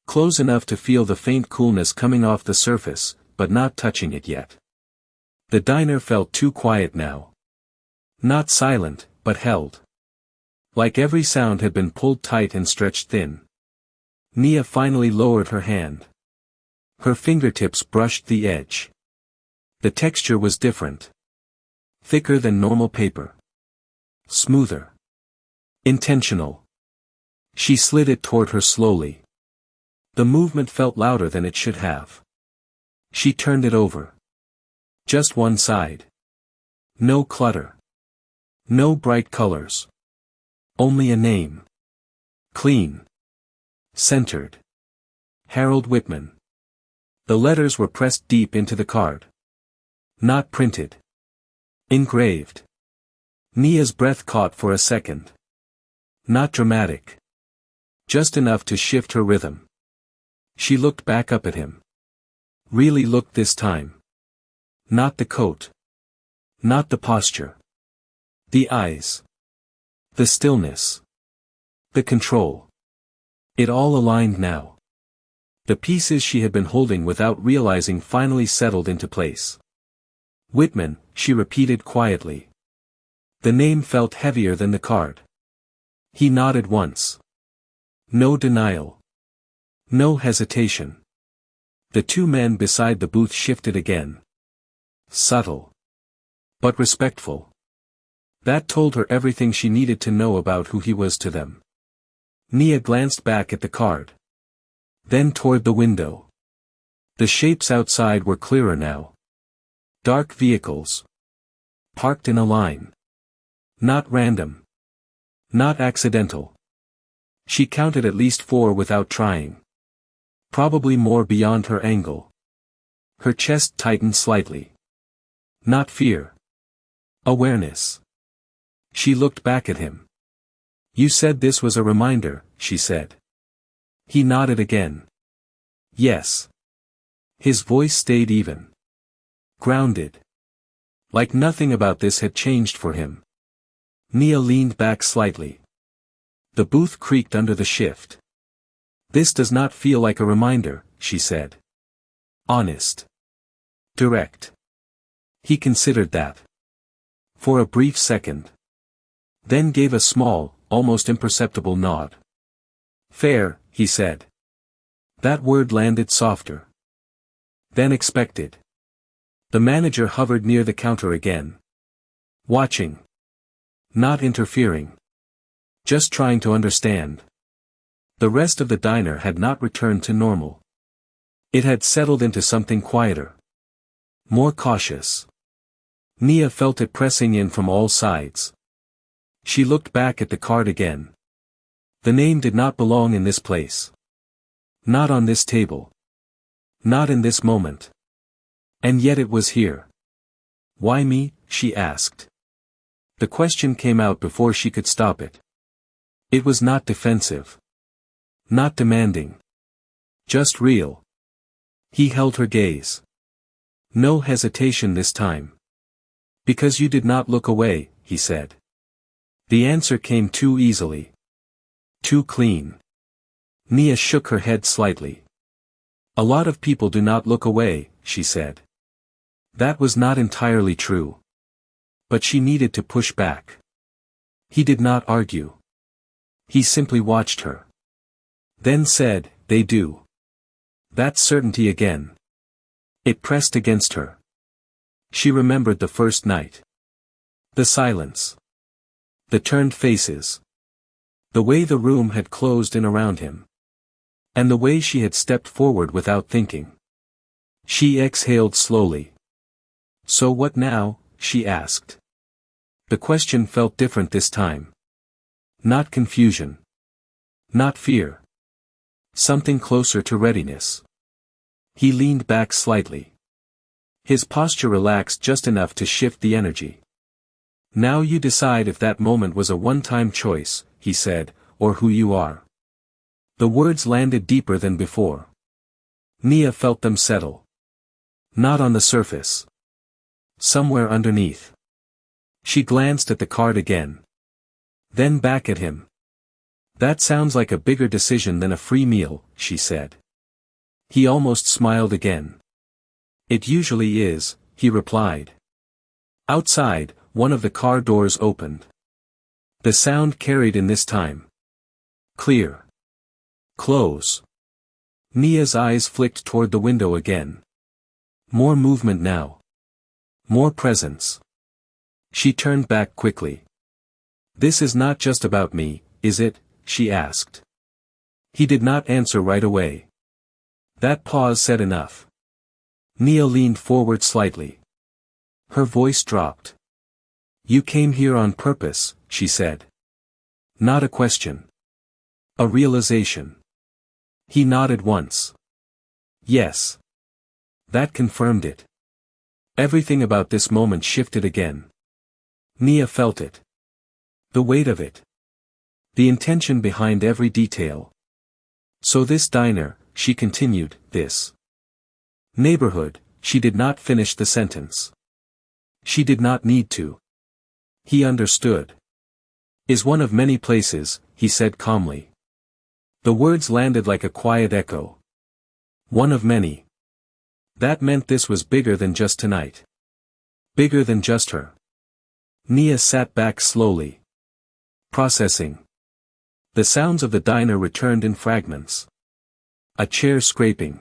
Close enough to feel the faint coolness coming off the surface, but not touching it yet. The diner felt too quiet now. Not silent, but held. Like every sound had been pulled tight and stretched thin. Nia finally lowered her hand. Her fingertips brushed the edge. The texture was different. Thicker than normal paper. Smoother. Intentional. She slid it toward her slowly. The movement felt louder than it should have. She turned it over. Just one side. No clutter. No bright colors. Only a name. Clean. Centered. Harold Whitman. The letters were pressed deep into the card. Not printed. Engraved. Nia's breath caught for a second. Not dramatic. Just enough to shift her rhythm. She looked back up at him. Really looked this time. Not the coat. Not the posture. The eyes. The stillness. The control. It all aligned now. The pieces she had been holding without realizing finally settled into place. Whitman, she repeated quietly. The name felt heavier than the card. He nodded once. No denial. No hesitation. The two men beside the booth shifted again. Subtle. But respectful. That told her everything she needed to know about who he was to them. Nia glanced back at the card. Then toward the window. The shapes outside were clearer now. Dark vehicles. Parked in a line. Not random. Not accidental. She counted at least 4 without trying. Probably more beyond her angle. Her chest tightened slightly. Not fear. Awareness. She looked back at him. You said this was a reminder, she said. He nodded again. Yes. His voice stayed even. Grounded. Like nothing about this had changed for him. Nia leaned back slightly. The booth creaked under the shift. This does not feel like a reminder, she said. Honest. Direct. He considered that. For a brief second. Then gave a small, almost imperceptible nod. Fair, he said. That word landed softer than expected. The manager hovered near the counter again. Watching. Not interfering. Just trying to understand. The rest of the diner had not returned to normal. It had settled into something quieter. More cautious. Nia felt it pressing in from all sides. She looked back at the card again. The name did not belong in this place. Not on this table. Not in this moment. And yet it was here. Why me? She asked. The question came out before she could stop it. It was not defensive. Not demanding. Just real. He held her gaze. No hesitation this time. Because you did not look away, he said. The answer came too easily. Too clean. Nia shook her head slightly. A lot of people do not look away, she said. That was not entirely true. But she needed to push back. He did not argue. He simply watched her. Then said, they do. That certainty again. It pressed against her. She remembered the first night. The silence. The turned faces. The way the room had closed in around him. And the way she had stepped forward without thinking. She exhaled slowly. So what now? She asked. The question felt different this time. Not confusion. Not fear. Something closer to readiness. He leaned back slightly. His posture relaxed just enough to shift the energy. Now you decide if that moment was a one-time choice, he said, or who you are. The words landed deeper than before. Nia felt them settle. Not on the surface. Somewhere underneath. She glanced at the card again. Then back at him. That sounds like a bigger decision than a free meal, she said. He almost smiled again. It usually is, he replied. Outside, one of the car doors opened. The sound carried in this time. Clear. Close. Nia's eyes flicked toward the window again. More movement now. More presence. She turned back quickly. This is not just about me, is it? She asked. He did not answer right away. That pause said enough. Nia leaned forward slightly. Her voice dropped. You came here on purpose, she said. Not a question. A realization. He nodded once. Yes. That confirmed it. Everything about this moment shifted again. Nia felt it. The weight of it. The intention behind every detail. So this diner, she continued, this neighborhood, she did not finish the sentence. She did not need to. He understood. Is one of many places, he said calmly. The words landed like a quiet echo. One of many. That meant this was bigger than just tonight. Bigger than just her. Nia sat back slowly. Processing. The sounds of the diner returned in fragments. A chair scraping.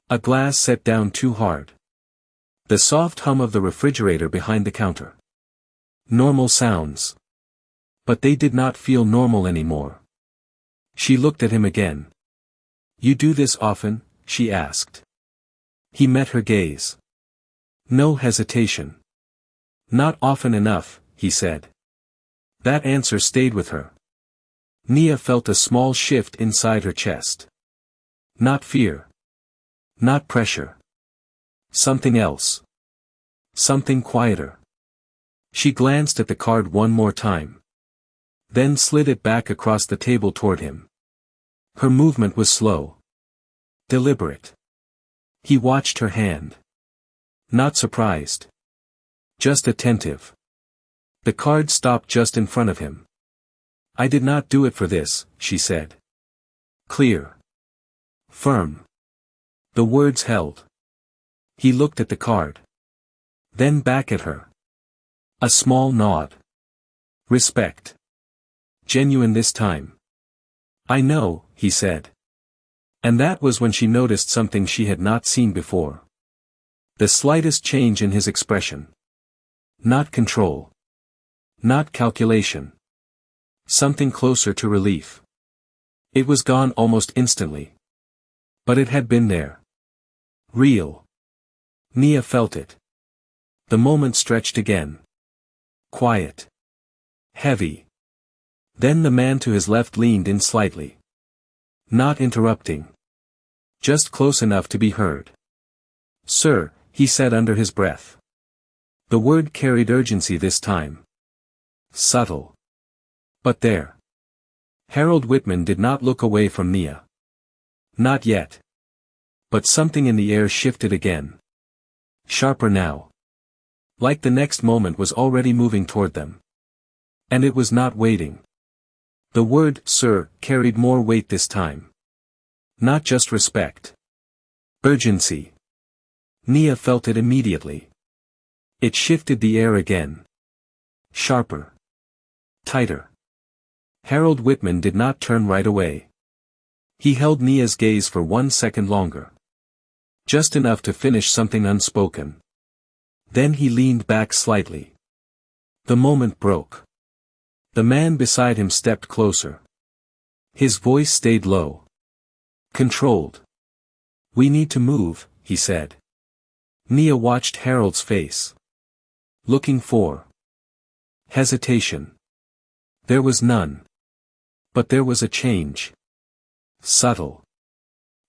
A glass set down too hard. The soft hum of the refrigerator behind the counter. Normal sounds. But they did not feel normal anymore. She looked at him again. You do this often? She asked. He met her gaze. No hesitation. Not often enough, he said. That answer stayed with her. Nia felt a small shift inside her chest. Not fear. Not pressure. Something else. Something quieter. She glanced at the card one more time. Then slid it back across the table toward him. Her movement was slow. Deliberate. He watched her hand. Not surprised. Just attentive. The card stopped just in front of him. I did not do it for this, she said. Clear. Firm. The words held. He looked at the card. Then back at her. A small nod. Respect. Genuine this time. I know, he said. And that was when she noticed something she had not seen before. The slightest change in his expression. Not control. Not calculation. Something closer to relief. It was gone almost instantly. But it had been there. Real. Nia felt it. The moment stretched again. Quiet. Heavy. Then the man to his left leaned in slightly. Not interrupting. Just close enough to be heard. "Sir," he said under his breath. The word carried urgency this time. Subtle. But there. Harold Whitman did not look away from Nia. Not yet. But something in the air shifted again. Sharper now. Like the next moment was already moving toward them. And it was not waiting. The word, "sir," carried more weight this time. Not just respect. Urgency. Nia felt it immediately. It shifted the air again. Sharper. Tighter. Harold Whitman did not turn right away. He held Nia's gaze for 1 second longer. Just enough to finish something unspoken. Then he leaned back slightly. The moment broke. The man beside him stepped closer. His voice stayed low. Controlled. "We need to move," he said. Nia watched Harold's face. Looking for hesitation. There was none. But there was a change. Subtle.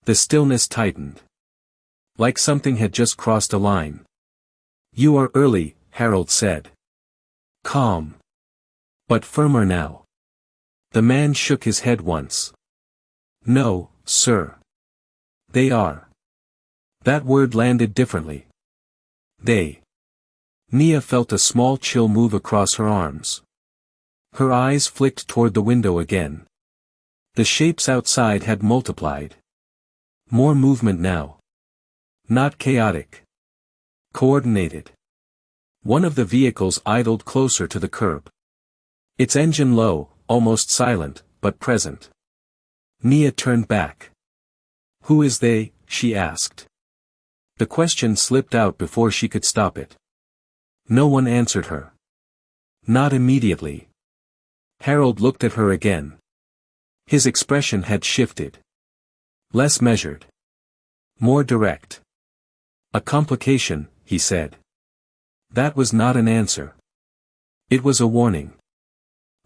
The stillness tightened. Like something had just crossed a line. "You are early," Harold said. Calm. But firmer now. The man shook his head once. "No, sir. They are." That word landed differently. They. Nia felt a small chill move across her arms. Her eyes flicked toward the window again. The shapes outside had multiplied. More movement now. Not chaotic. Coordinated. One of the vehicles idled closer to the curb. Its engine low, almost silent, but present. Nia turned back. "Who is they?" she asked. The question slipped out before she could stop it. No one answered her. Not immediately. Harold looked at her again. His expression had shifted. Less measured. More direct. "A complication," he said. That was not an answer. It was a warning.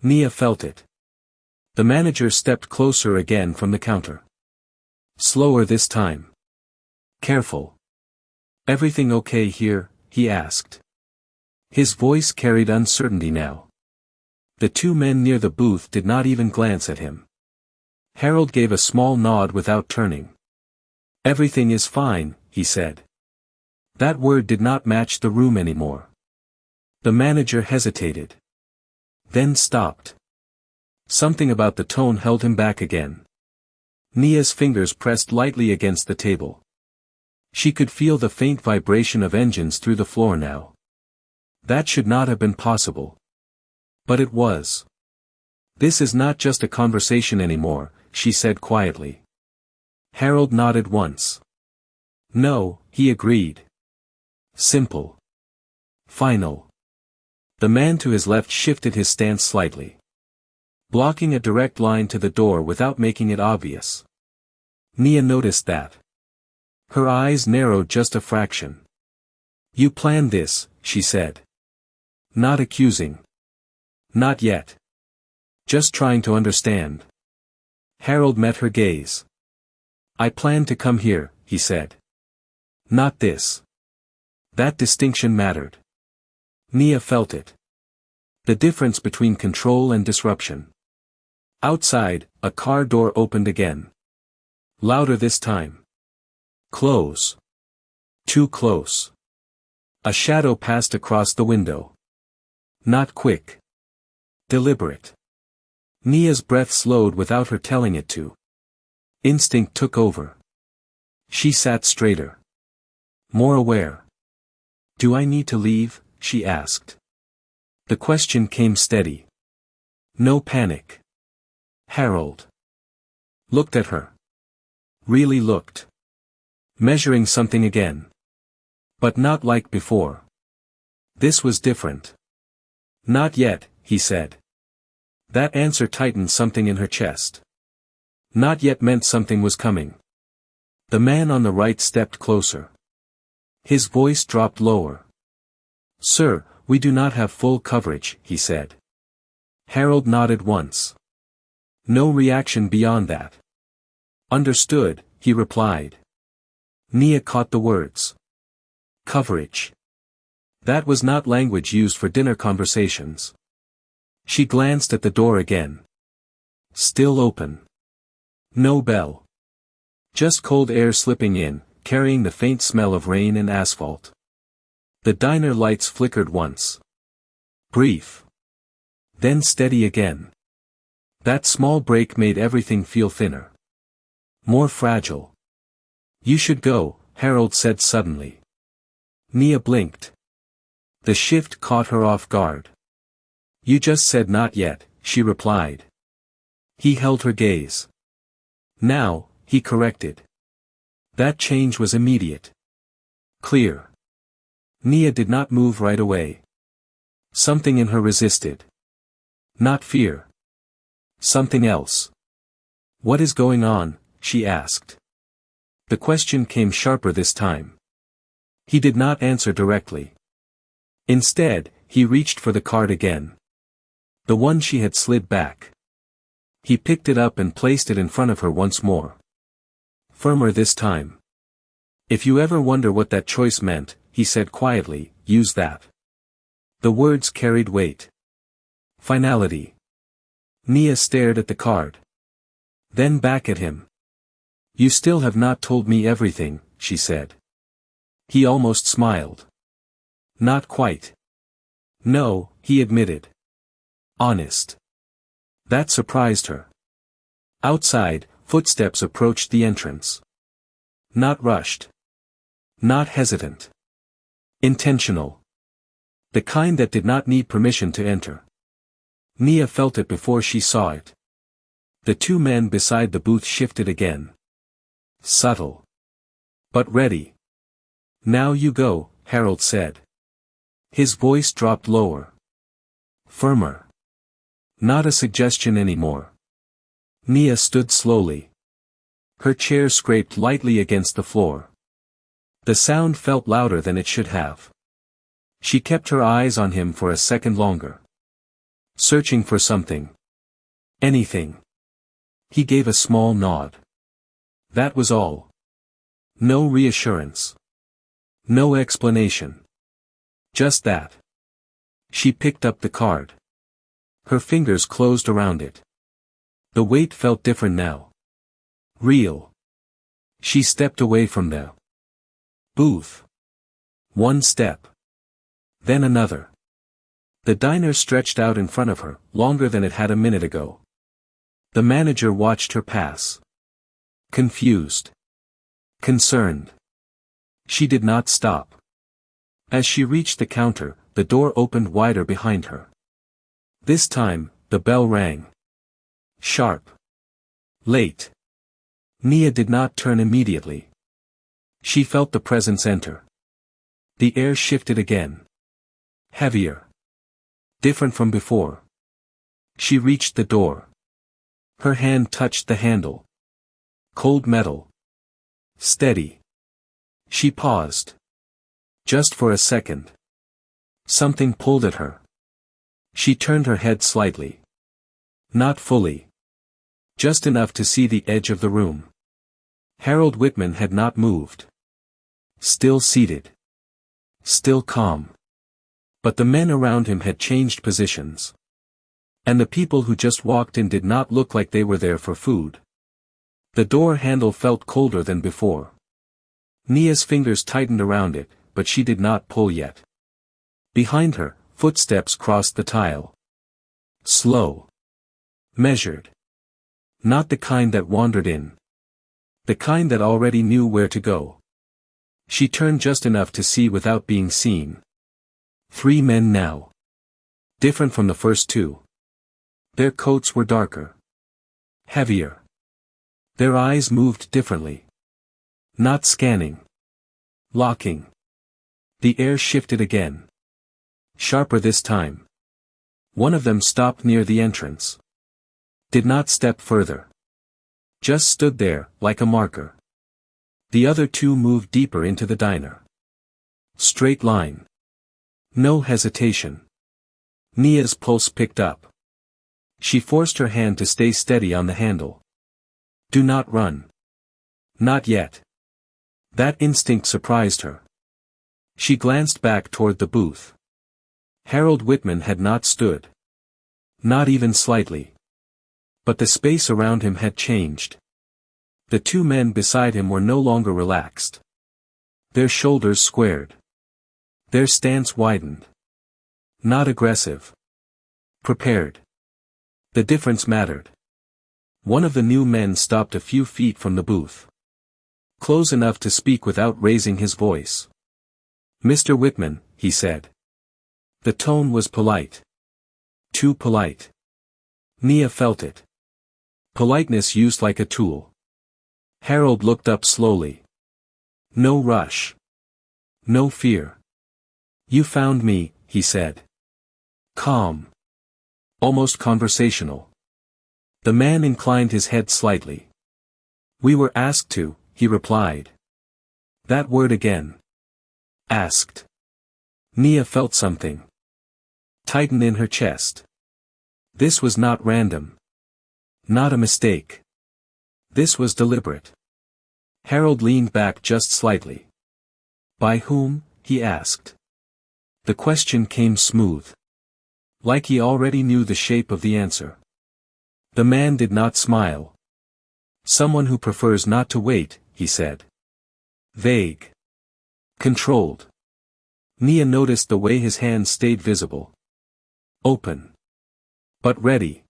Nia felt it. The manager stepped closer again from the counter. Slower this time. Careful. "Everything okay here?" he asked. His voice carried uncertainty now. The two men near the booth did not even glance at him. Harold gave a small nod without turning. "Everything is fine," he said. That word did not match the room anymore. The manager hesitated. Then stopped. Something about the tone held him back again. Nia's fingers pressed lightly against the table. She could feel the faint vibration of engines through the floor now. That should not have been possible. But it was. "This is not just a conversation anymore," she said quietly. Harold nodded once. "No," he agreed. Simple. Final. The man to his left shifted his stance slightly. Blocking a direct line to the door without making it obvious. Nia noticed that. Her eyes narrowed just a fraction. "You planned this," she said. Not accusing. Not yet. Just trying to understand. Harold met her gaze. "I planned to come here," he said. Not this. That distinction mattered. Nia felt it. The difference between control and disruption. Outside, a car door opened again. Louder this time. Close. Too close. A shadow passed across the window. Not quick. Deliberate. Nia's breath slowed without her telling it to. Instinct took over. She sat straighter. More aware. "Do I need to leave?" she asked. The question came steady. No panic. Harold looked at her. Really looked. Measuring something again. But not like before. This was different. Not yet, he said. That answer tightened something in her chest. Not yet meant something was coming. The man on the right stepped closer. His voice dropped lower. Sir, we do not have full coverage, he said. Harold nodded once. No reaction beyond that. Understood, he replied. Nia caught the words. Coverage. That was not language used for dinner conversations. She glanced at the door again. Still open. No bell. Just cold air slipping in, carrying the faint smell of rain and asphalt. The diner lights flickered once. Brief. Then steady again. That small break made everything feel thinner. More fragile. You should go, Harold said suddenly. Nia blinked. The shift caught her off guard. You just said not yet, she replied. He held her gaze. Now, he corrected. That change was immediate. Clear. Nia did not move right away. Something in her resisted. Not fear. Something else. What is going on? She asked. The question came sharper this time. He did not answer directly. Instead, he reached for the card again. The one she had slid back. He picked it up and placed it in front of her once more. Firmer this time. If you ever wonder what that choice meant, he said quietly, use that. The words carried weight. Finality. Nia stared at the card. Then back at him. You still have not told me everything, she said. He almost smiled. Not quite. No, he admitted. Honest. That surprised her. Outside, footsteps approached the entrance. Not rushed. Not hesitant. Intentional. The kind that did not need permission to enter. Nia felt it before she saw it. The two men beside the booth shifted again. Subtle. But ready. Now you go, Harold said. His voice dropped lower. Firmer. Not a suggestion anymore. Nia stood slowly. Her chair scraped lightly against the floor. The sound felt louder than it should have. She kept her eyes on him for a second longer. Searching for something. Anything. He gave a small nod. That was all. No reassurance. No explanation. Just that. She picked up the card. Her fingers closed around it. The weight felt different now. Real. She stepped away from the booth. One step. Then another. The diner stretched out in front of her, longer than it had a minute ago. The manager watched her pass. Confused. Concerned. She did not stop. As she reached the counter, the door opened wider behind her. This time, the bell rang. Sharp. Late. Nia did not turn immediately. She felt the presence enter. The air shifted again. Heavier. Different from before. She reached the door. Her hand touched the handle. Cold metal. Steady. She paused. Just for a second. Something pulled at her. She turned her head slightly. Not fully. Just enough to see the edge of the room. Harold Whitman had not moved. Still seated. Still calm. But the men around him had changed positions. And the people who just walked in did not look like they were there for food. The door handle felt colder than before. Nia's fingers tightened around it, but she did not pull yet. Behind her, footsteps crossed the tile. Slow. Measured. Not the kind that wandered in. The kind that already knew where to go. She turned just enough to see without being seen. 3 men now. Different from the first 2. Their coats were darker. Heavier. Their eyes moved differently. Not scanning. Locking. The air shifted again. Sharper this time. One of them stopped near the entrance. Did not step further. Just stood there, like a marker. The other two moved deeper into the diner. Straight line. No hesitation. Nia's pulse picked up. She forced her hand to stay steady on the handle. Do not run. Not yet. That instinct surprised her. She glanced back toward the booth. Harold Whitman had not stood. Not even slightly. But the space around him had changed. The two men beside him were no longer relaxed. Their shoulders squared. Their stance widened. Not aggressive. Prepared. The difference mattered. One of the new men stopped a few feet from the booth. Close enough to speak without raising his voice. Mr. Whitman, he said. The tone was polite. Too polite. Nia felt it. Politeness used like a tool. Harold looked up slowly. No rush. No fear. You found me, he said. Calm. Almost conversational. The man inclined his head slightly. We were asked to, he replied. That word again. Asked. Nia felt something tighten in her chest. This was not random. Not a mistake. This was deliberate. Harold leaned back just slightly. By whom? He asked. The question came smooth. Like he already knew the shape of the answer. The man did not smile. Someone who prefers not to wait, he said. Vague. Controlled. Nia noticed the way his hands stayed visible. Open. But ready.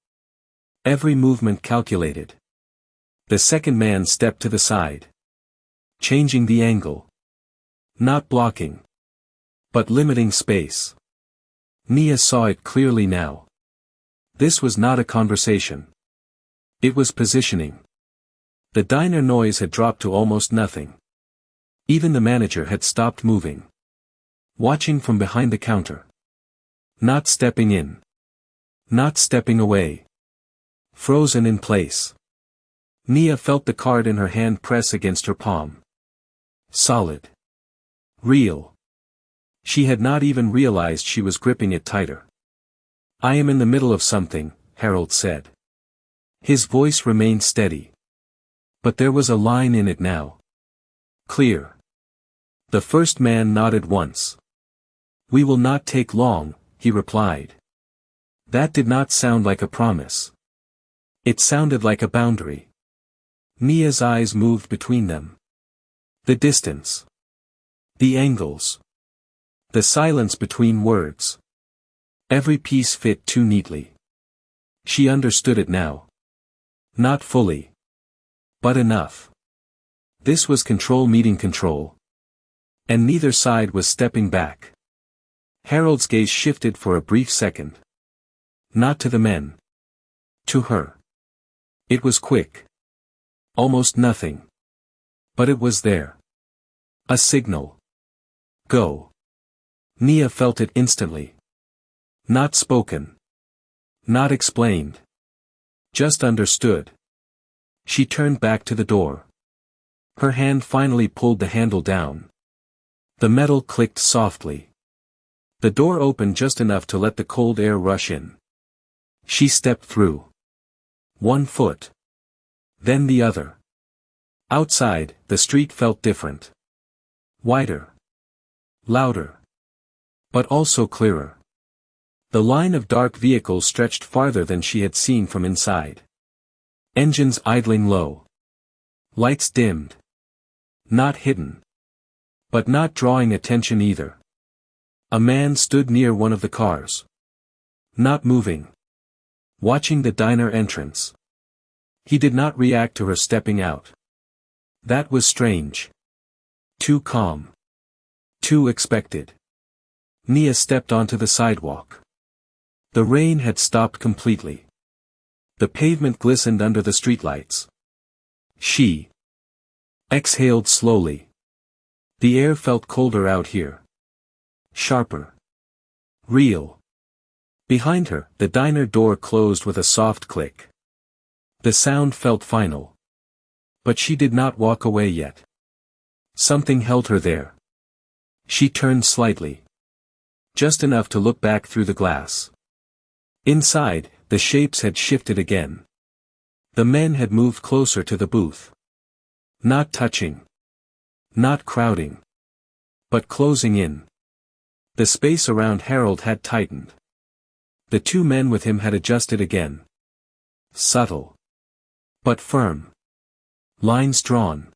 Every movement calculated. The second man stepped to the side. Changing the angle. Not blocking. But limiting space. Nia saw it clearly now. This was not a conversation. It was positioning. The diner noise had dropped to almost nothing. Even the manager had stopped moving. Watching from behind the counter. Not stepping in. Not stepping away. Frozen in place. Nia felt the card in her hand press against her palm. Solid. Real. She had not even realized she was gripping it tighter. I am in the middle of something, Harold said. His voice remained steady. But there was a line in it now. Clear. The first man nodded once. We will not take long, he replied. That did not sound like a promise. It sounded like a boundary. Nia's eyes moved between them. The distance. The angles. The silence between words. Every piece fit too neatly. She understood it now. Not fully. But enough. This was control meeting control. And neither side was stepping back. Harold's gaze shifted for a brief second. Not to the men. To her. It was quick. Almost nothing. But it was there. A signal. Go. Nia felt it instantly. Not spoken. Not explained. Just understood. She turned back to the door. Her hand finally pulled the handle down. The metal clicked softly. The door opened just enough to let the cold air rush in. She stepped through. One foot. Then the other. Outside, the street felt different. Wider. Louder. But also clearer. The line of dark vehicles stretched farther than she had seen from inside. Engines idling low. Lights dimmed. Not hidden. But not drawing attention either. A man stood near one of the cars. Not moving. Watching the diner entrance. He did not react to her stepping out. That was strange. Too calm. Too expected. Nia stepped onto the sidewalk. The rain had stopped completely. The pavement glistened under the streetlights. She exhaled slowly. The air felt colder out here. Sharper. Real. Behind her, the diner door closed with a soft click. The sound felt final. But she did not walk away yet. Something held her there. She turned slightly. Just enough to look back through the glass. Inside, the shapes had shifted again. The men had moved closer to the booth. Not touching. Not crowding. But closing in. The space around Harold had tightened. The two men with him had adjusted again. Subtle. But firm. Lines drawn.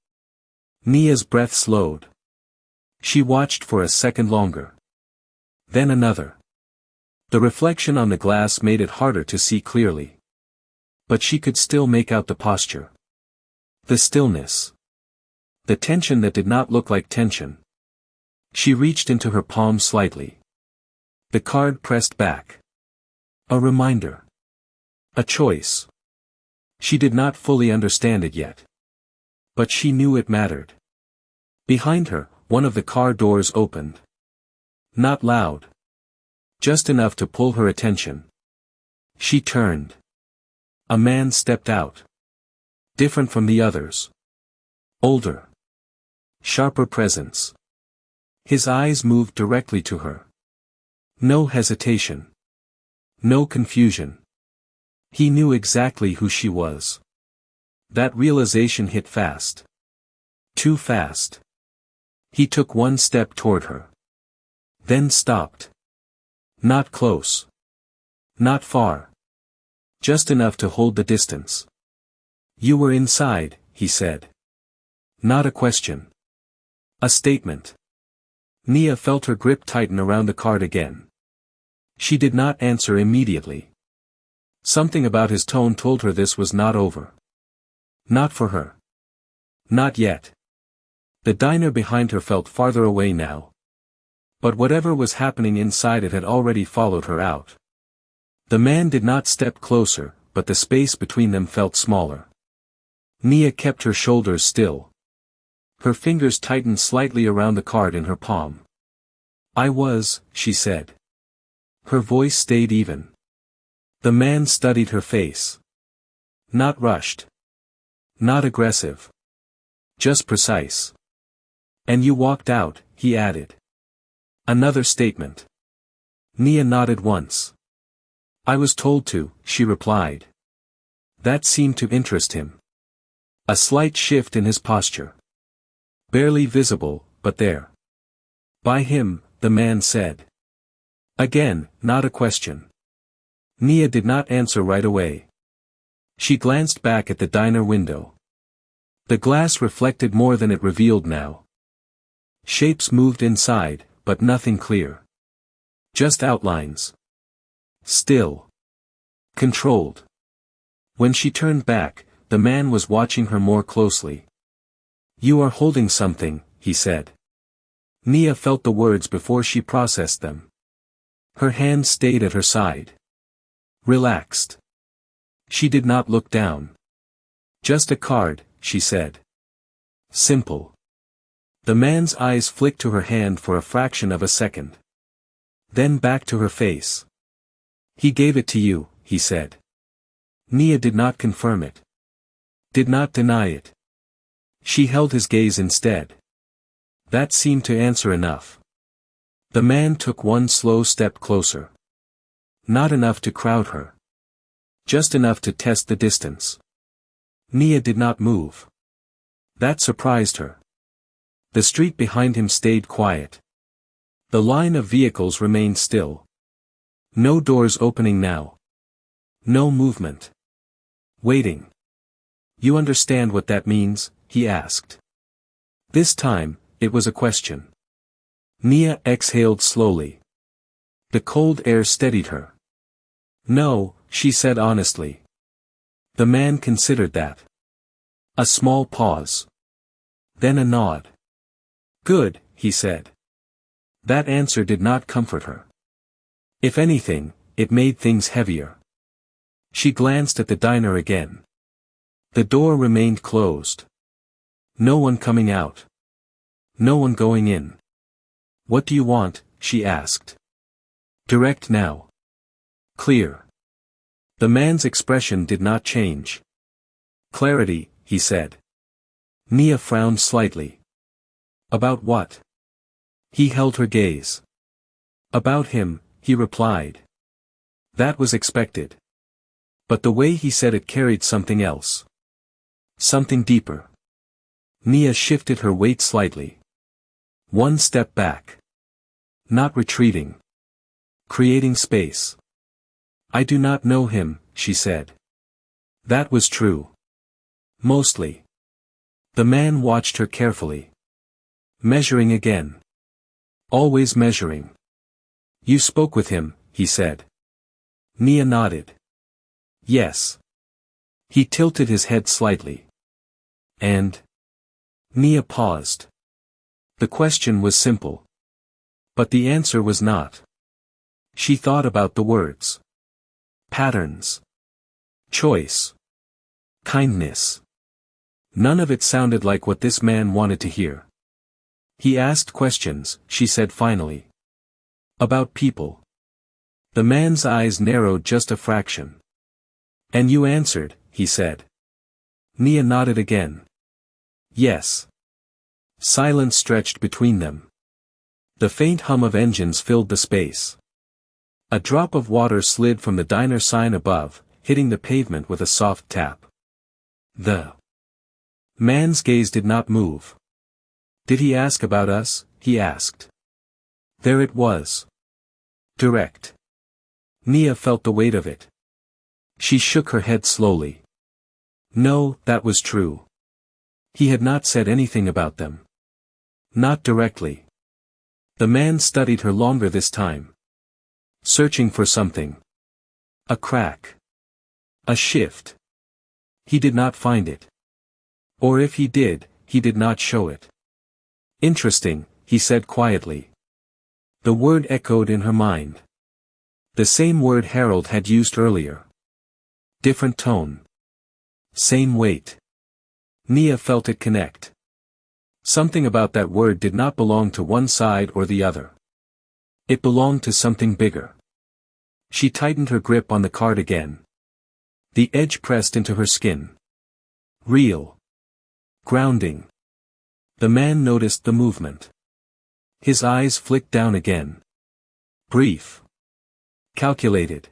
Nia's breath slowed. She watched for a second longer. Then another. The reflection on the glass made it harder to see clearly. But she could still make out the posture. The stillness. The tension that did not look like tension. She reached into her palm slightly. The card pressed back. A reminder. A choice. She did not fully understand it yet. But she knew it mattered. Behind her, one of the car doors opened. Not loud. Just enough to pull her attention. She turned. A man stepped out. Different from the others. Older. Sharper presence. His eyes moved directly to her. No hesitation. No confusion. He knew exactly who she was. That realization hit fast. Too fast. He took one step toward her. Then stopped. Not close. Not far. Just enough to hold the distance. You were inside, he said. Not a question. A statement. Nia felt her grip tighten around the card again. She did not answer immediately. Something about his tone told her this was not over. Not for her. Not yet. The diner behind her felt farther away now. But whatever was happening inside it had already followed her out. The man did not step closer, but the space between them felt smaller. Nia kept her shoulders still. Her fingers tightened slightly around the card in her palm. I was, she said. Her voice stayed even. The man studied her face. Not rushed. Not aggressive. Just precise. And you walked out, he added. Another statement. Nia nodded once. I was told to, she replied. That seemed to interest him. A slight shift in his posture. Barely visible, but there. By him, the man said. Again, not a question. Nia did not answer right away. She glanced back at the diner window. The glass reflected more than it revealed now. Shapes moved inside, but nothing clear. Just outlines. Still. Controlled. When she turned back, the man was watching her more closely. You are holding something, he said. Nia felt the words before she processed them. Her hand stayed at her side. Relaxed. She did not look down. Just a card, she said. Simple. The man's eyes flicked to her hand for a fraction of a second. Then back to her face. He gave it to you, he said. Nia did not confirm it. Did not deny it. She held his gaze instead. That seemed to answer enough. The man took one slow step closer. Not enough to crowd her. Just enough to test the distance. Nia did not move. That surprised her. The street behind him stayed quiet. The line of vehicles remained still. No doors opening now. No movement. Waiting. You understand what that means? He asked. This time, it was a question. Nia exhaled slowly. The cold air steadied her. No, she said honestly. The man considered that. A small pause. Then a nod. Good, he said. That answer did not comfort her. If anything, it made things heavier. She glanced at the diner again. The door remained closed. No one coming out. No one going in. What do you want? She asked. Direct now. Clear. The man's expression did not change. Clarity, he said. Nia frowned slightly. About what? He held her gaze. About him, he replied. That was expected. But the way he said it carried something else. Something deeper. Nia shifted her weight slightly. One step back. Not retreating. Creating space. I do not know him, she said. That was true. Mostly. The man watched her carefully. Measuring again. Always measuring. You spoke with him, he said. Nia nodded. Yes. He tilted his head slightly. And? Nia paused. The question was simple. But the answer was not. She thought about the words. Patterns. Choice. Kindness. None of it sounded like what this man wanted to hear. He asked questions, she said finally. About people. The man's eyes narrowed just a fraction. And you answered, he said. Nia nodded again. Yes. Silence stretched between them. The faint hum of engines filled the space. A drop of water slid from the diner sign above, hitting the pavement with a soft tap. The man's gaze did not move. Did he ask about us? He asked. There it was. Direct. Nia felt the weight of it. She shook her head slowly. No, that was true. He had not said anything about them. Not directly. The man studied her longer this time. Searching for something. A crack. A shift. He did not find it. Or if he did not show it. Interesting, he said quietly. The word echoed in her mind. The same word Harold had used earlier. Different tone. Same weight. Nia felt it connect. Something about that word did not belong to one side or the other. It belonged to something bigger. She tightened her grip on the card again. The edge pressed into her skin. Real. Grounding. The man noticed the movement. His eyes flicked down again. Brief. Calculated.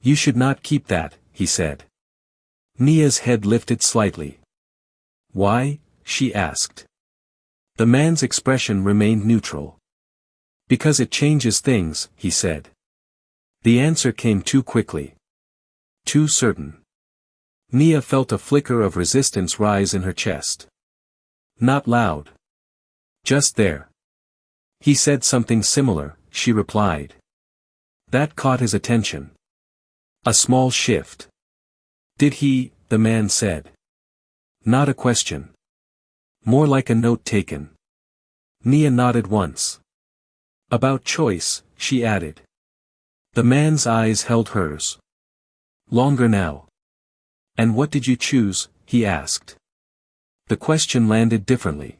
You should not keep that, he said. Nia's head lifted slightly. Why? She asked. The man's expression remained neutral. Because it changes things, he said. The answer came too quickly. Too certain. Nia felt a flicker of resistance rise in her chest. Not loud. Just there. He said something similar, she replied. That caught his attention. A small shift. Did he? The man said. Not a question. More like a note taken. Nia nodded once. About choice, she added. The man's eyes held hers. Longer now. And what did you choose? He asked. The question landed differently.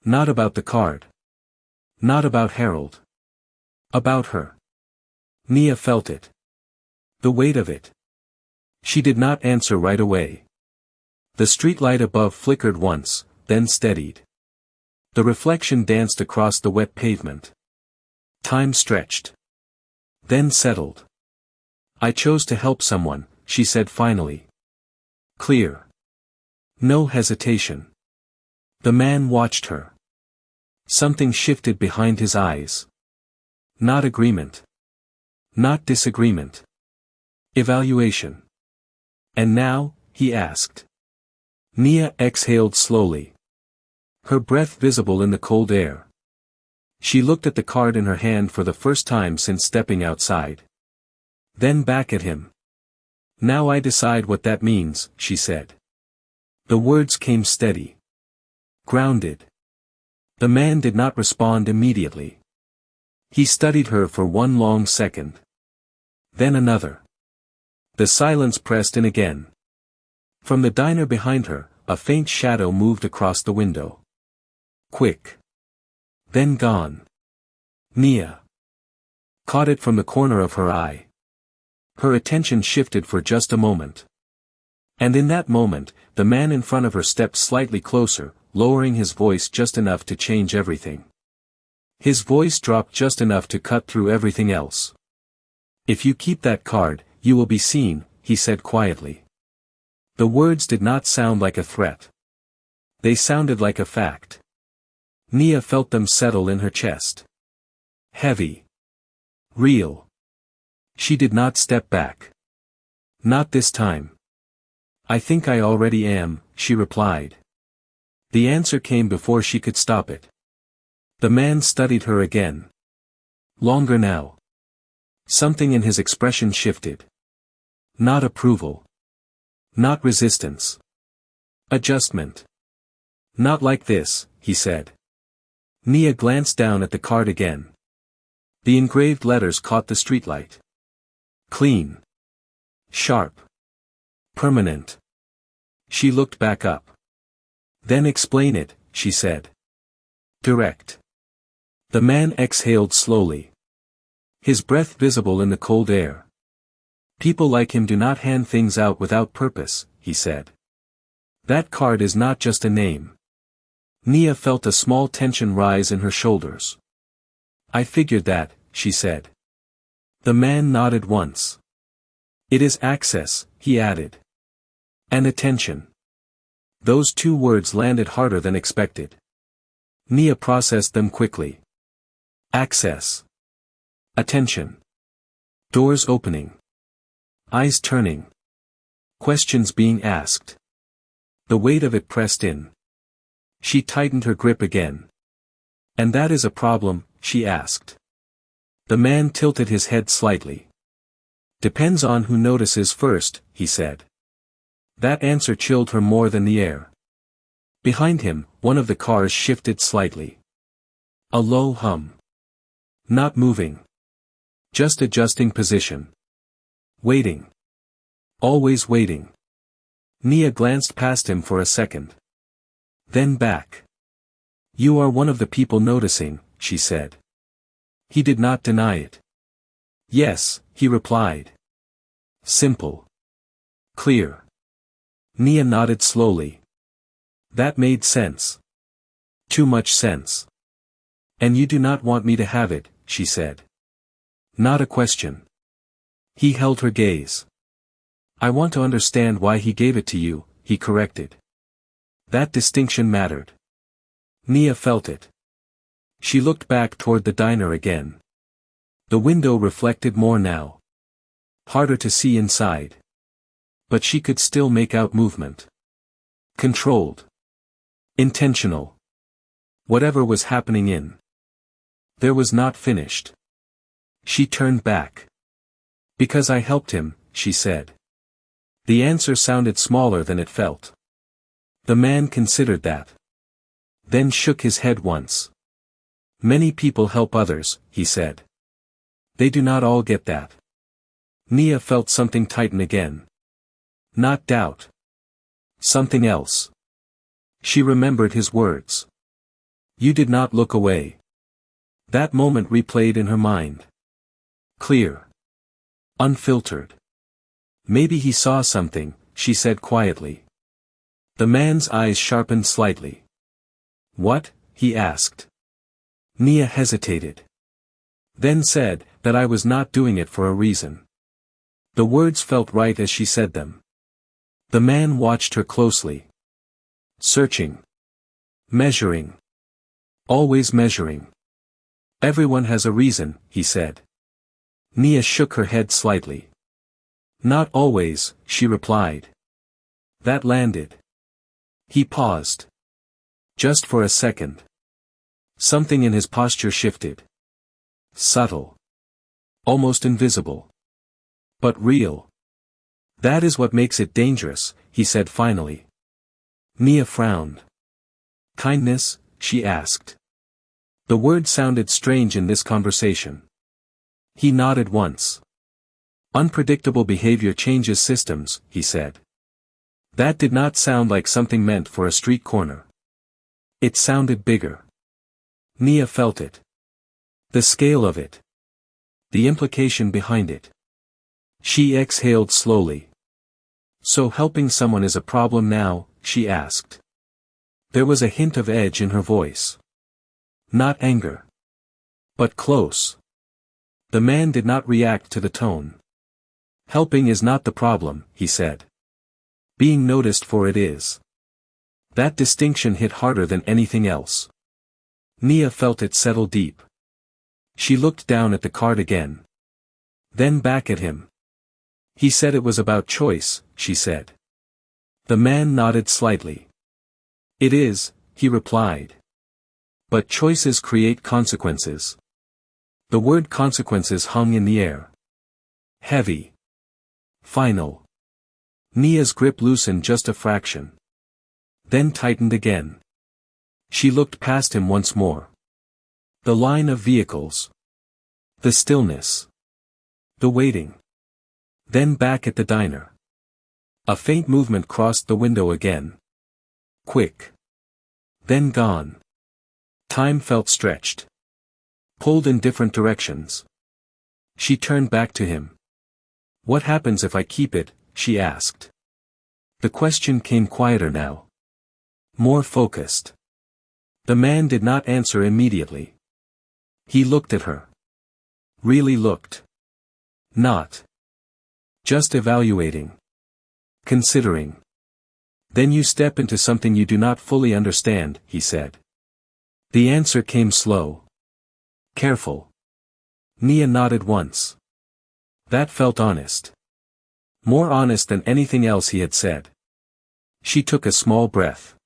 Not about the card. Not about Harold. About her. Nia felt it. The weight of it. She did not answer right away. The streetlight above flickered once, then steadied. The reflection danced across the wet pavement. Time stretched. Then settled. I chose to help someone, she said finally. Clear. No hesitation. The man watched her. Something shifted behind his eyes. Not agreement. Not disagreement. Evaluation. And now? He asked. Nia exhaled slowly. Her breath visible in the cold air. She looked at the card in her hand for the first time since stepping outside. Then back at him. Now I decide what that means, she said. The words came steady. Grounded. The man did not respond immediately. He studied her for one long second. Then another. The silence pressed in again. From the diner behind her, a faint shadow moved across the window. Quick. Then gone. Nia caught it from the corner of her eye. Her attention shifted for just a moment. And in that moment, the man in front of her stepped slightly closer, lowering his voice just enough to change everything. His voice dropped just enough to cut through everything else. "If you keep that card, you will be seen," he said quietly. The words did not sound like a threat. They sounded like a fact. Nia felt them settle in her chest. Heavy. Real. She did not step back. Not this time. "I think I already am," she replied. The answer came before she could stop it. The man studied her again. Longer now. Something in his expression shifted. Not approval. Not resistance. Adjustment. "Not like this," he said. Nia glanced down at the card again. The engraved letters caught the streetlight. Clean. Sharp. Permanent. She looked back up. "Then explain it," she said. "Direct." The man exhaled slowly. His breath visible in the cold air. "People like him do not hand things out without purpose," he said. "That card is not just a name." Nia felt a small tension rise in her shoulders. "I figured that," she said. The man nodded once. "It is access," he added. "And attention." Those two words landed harder than expected. Nia processed them quickly. Access. Attention. Doors opening. Eyes turning. Questions being asked. The weight of it pressed in. She tightened her grip again. "And that is a problem?" she asked. The man tilted his head slightly. "Depends on who notices first," he said. That answer chilled her more than the air. Behind him, one of the cars shifted slightly. A low hum. Not moving. Just adjusting position. Waiting. Always waiting. Nia glanced past him for a second. Then back. "You are one of the people noticing," she said. He did not deny it. "Yes," he replied. Simple. Clear. Nia nodded slowly. That made sense. Too much sense. "And you do not want me to have it," she said. Not a question. He held her gaze. "I want to understand why he gave it to you," he corrected. That distinction mattered. Nia felt it. She looked back toward the diner again. The window reflected more now. Harder to see inside. But she could still make out movement. Controlled. Intentional. Whatever was happening in there was not finished. She turned back. "Because I helped him," she said. The answer sounded smaller than it felt. The man considered that. Then shook his head once. "Many people help others," he said. "They do not all get that." Nia felt something tighten again. Not doubt. Something else. She remembered his words. "You did not look away." That moment replayed in her mind. Clear. Unfiltered. "Maybe he saw something," she said quietly. The man's eyes sharpened slightly. "What?" he asked. Nia hesitated. Then said, "That I was not doing it for a reason." The words felt right as she said them. The man watched her closely. Searching. Measuring. Always measuring. "Everyone has a reason," he said. Nia shook her head slightly. "Not always," she replied. That landed. He paused. Just for a second. Something in his posture shifted. Subtle. Almost invisible. But real. "That is what makes it dangerous," he said finally. Nia frowned. "Kindness?" she asked. The word sounded strange in this conversation. He nodded once. "Unpredictable behavior changes systems," he said. That did not sound like something meant for a street corner. It sounded bigger. Nia felt it. The scale of it. The implication behind it. She exhaled slowly. So helping someone is a problem now, she asked. There was a hint of edge in her voice. Not anger. But close. The man did not react to the tone. Helping is not the problem, he said. Being noticed for it is. That distinction hit harder than anything else. Nia felt it settle deep. She looked down at the card again. Then back at him. He said it was about choice, she said. The man nodded slightly. It is, he replied. But choices create consequences. The word consequences hung in the air. Heavy. Final. Nia's grip loosened just a fraction. Then tightened again. She looked past him once more. The line of vehicles. The stillness. The waiting. Then back at the diner. A faint movement crossed the window again. Quick. Then gone. Time felt stretched. Pulled in different directions. She turned back to him. What happens if I keep it, she asked. The question came quieter now. More focused. The man did not answer immediately. He looked at her. Really looked. Not. Just evaluating. Considering. Then you step into something you do not fully understand, he said. The answer came slow. Careful. Nia nodded once. That felt honest. More honest than anything else he had said. She took a small breath.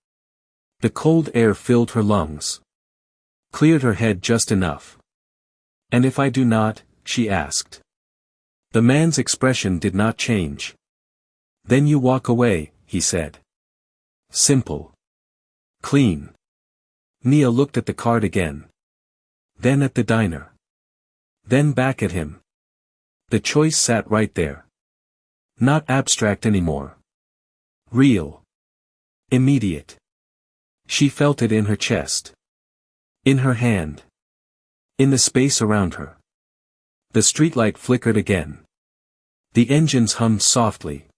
The cold air filled her lungs. Cleared her head just enough. And if I do not, she asked. The man's expression did not change. Then you walk away, he said. Simple. Clean. Nia looked at the card again. Then at the diner. Then back at him. The choice sat right there. Not abstract anymore. Real. Immediate. She felt it in her chest. In her hand. In the space around her. The streetlight flickered again. The engines hummed softly.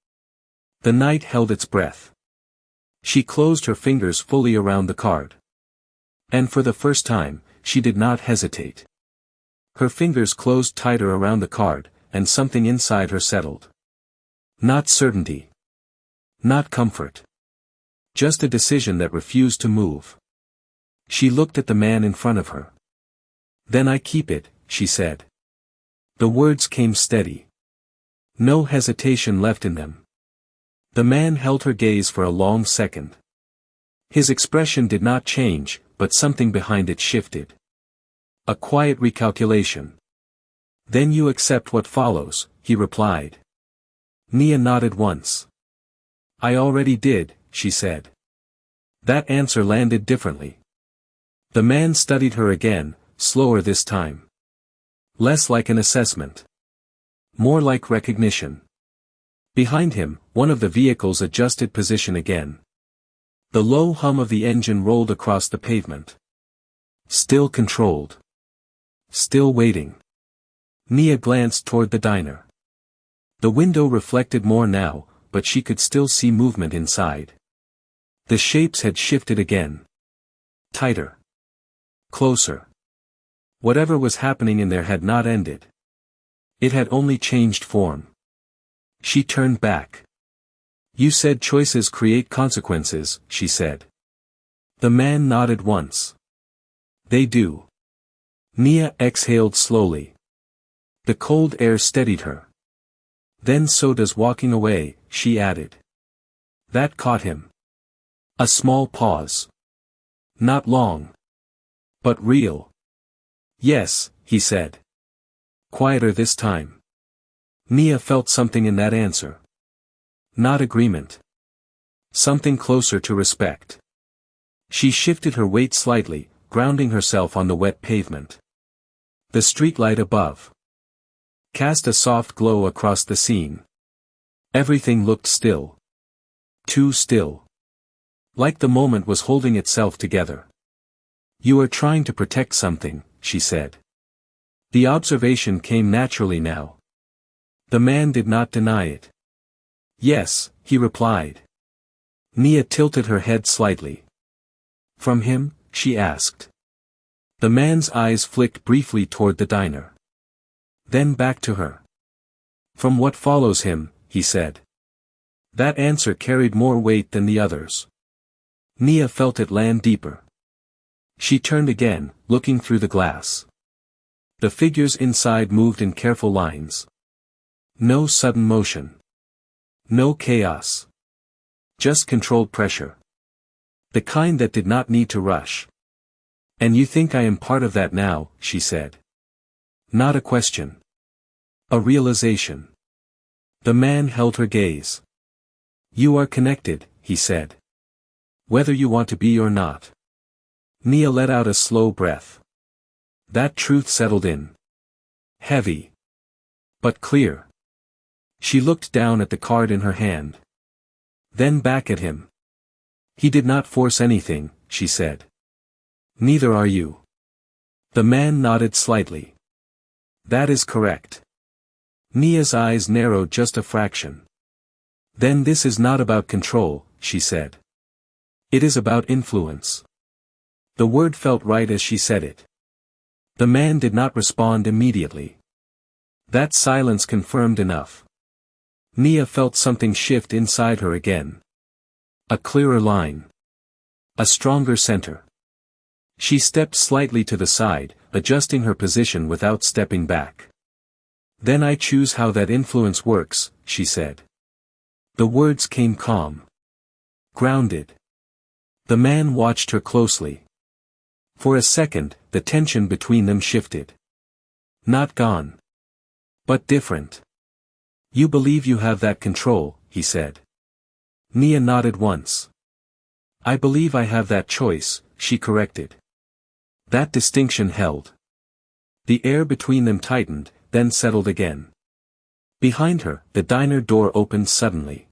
The night held its breath. She closed her fingers fully around the card. And for the first time, she did not hesitate. Her fingers closed tighter around the card, and something inside her settled. Not certainty. Not comfort. Just a decision that refused to move. She looked at the man in front of her. Then I keep it, she said. The words came steady. No hesitation left in them. The man held her gaze for a long second. His expression did not change, but something behind it shifted. A quiet recalculation. Then you accept what follows, he replied. Nia nodded once. I already did, she said. That answer landed differently. The man studied her again, slower this time. Less like an assessment. More like recognition. Behind him, one of the vehicles adjusted position again. The low hum of the engine rolled across the pavement. Still controlled. Still waiting. Nia glanced toward the diner. The window reflected more now, but she could still see movement inside. The shapes had shifted again. Tighter. Closer. Whatever was happening in there had not ended. It had only changed form. She turned back. You said choices create consequences, she said. The man nodded once. They do. Nia exhaled slowly. The cold air steadied her. Then so does walking away, she added. That caught him. A small pause. Not long. But real. Yes, he said. Quieter this time. Nia felt something in that answer. Not agreement. Something closer to respect. She shifted her weight slightly, grounding herself on the wet pavement. The streetlight above cast a soft glow across the scene. Everything looked still. Too still. Like the moment was holding itself together. You are trying to protect something, she said. The observation came naturally now. The man did not deny it. Yes, he replied. Nia tilted her head slightly. From him, she asked. The man's eyes flicked briefly toward the diner. Then back to her. From what follows him, he said. That answer carried more weight than the others. Nia felt it land deeper. She turned again, looking through the glass. The figures inside moved in careful lines. No sudden motion. No chaos. Just controlled pressure. The kind that did not need to rush. And you think I am part of that now, she said. Not a question. A realization. The man held her gaze. You are connected, he said. Whether you want to be or not. Nia let out a slow breath. That truth settled in. Heavy. But clear. She looked down at the card in her hand. Then back at him. He did not force anything, she said. Neither are you. The man nodded slightly. That is correct. Nia's eyes narrowed just a fraction. Then this is not about control, she said. It is about influence. The word felt right as she said it. The man did not respond immediately. That silence confirmed enough. Nia felt something shift inside her again. A clearer line. A stronger center. She stepped slightly to the side, adjusting her position without stepping back. Then I choose how that influence works, she said. The words came calm. Grounded. The man watched her closely. For a second, the tension between them shifted. Not gone. But different. You believe you have that control, he said. Nia nodded once. I believe I have that choice, she corrected. That distinction held. The air between them tightened, then settled again. Behind her, the diner door opened suddenly.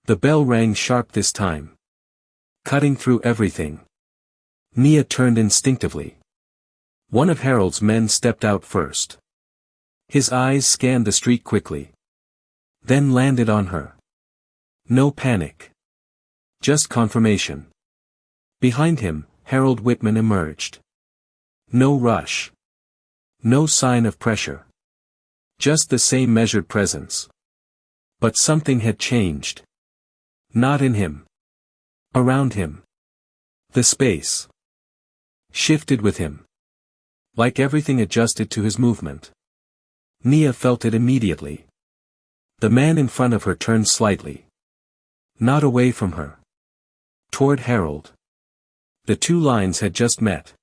The bell rang sharp this time. Cutting through everything. Nia turned instinctively. One of Harold's men stepped out first. His eyes scanned the street quickly. Then landed on her. No panic. Just confirmation. Behind him, Harold Whitman emerged. No rush. No sign of pressure. Just the same measured presence. But something had changed. Not in him. Around him. The space. Shifted with him. Like everything adjusted to his movement. Nia felt it immediately. The man in front of her turned slightly. Not away from her. Toward Harold. The two lines had just met.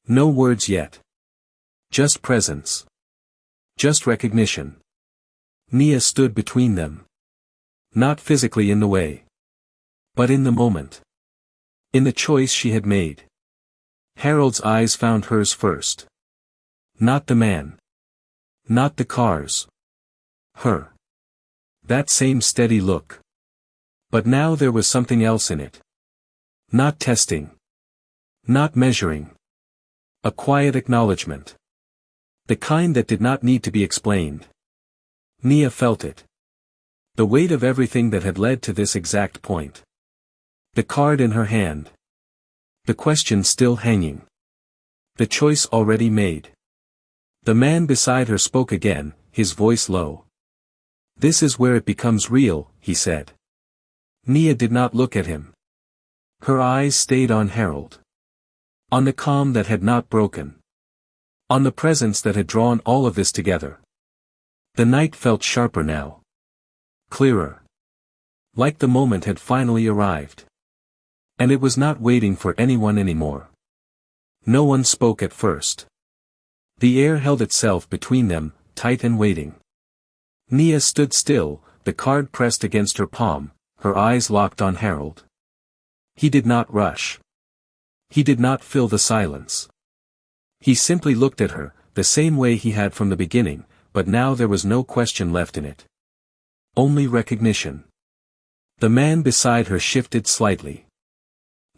No words yet. Just presence. Just recognition. Nia stood between them. Not physically in the way. But in the moment. In the choice she had made. Harold's eyes found hers first. Not the man. Not the cars. Her. That same steady look. But now there was something else in it. Not testing. Not measuring. A quiet acknowledgement. The kind that did not need to be explained. Nia felt it. The weight of everything that had led to this exact point. The card in her hand. The question still hanging. The choice already made. The man beside her spoke again, his voice low. This is where it becomes real, he said. Nia did not look at him. Her eyes stayed on Harold. On the calm that had not broken. On the presence that had drawn all of this together. The night felt sharper now. Clearer. Like the moment had finally arrived. And it was not waiting for anyone anymore. No one spoke at first. The air held itself between them, tight and waiting. Nia stood still, the card pressed against her palm, her eyes locked on Harold. He did not rush. He did not fill the silence. He simply looked at her, the same way he had from the beginning, but now there was no question left in it. Only recognition. The man beside her shifted slightly.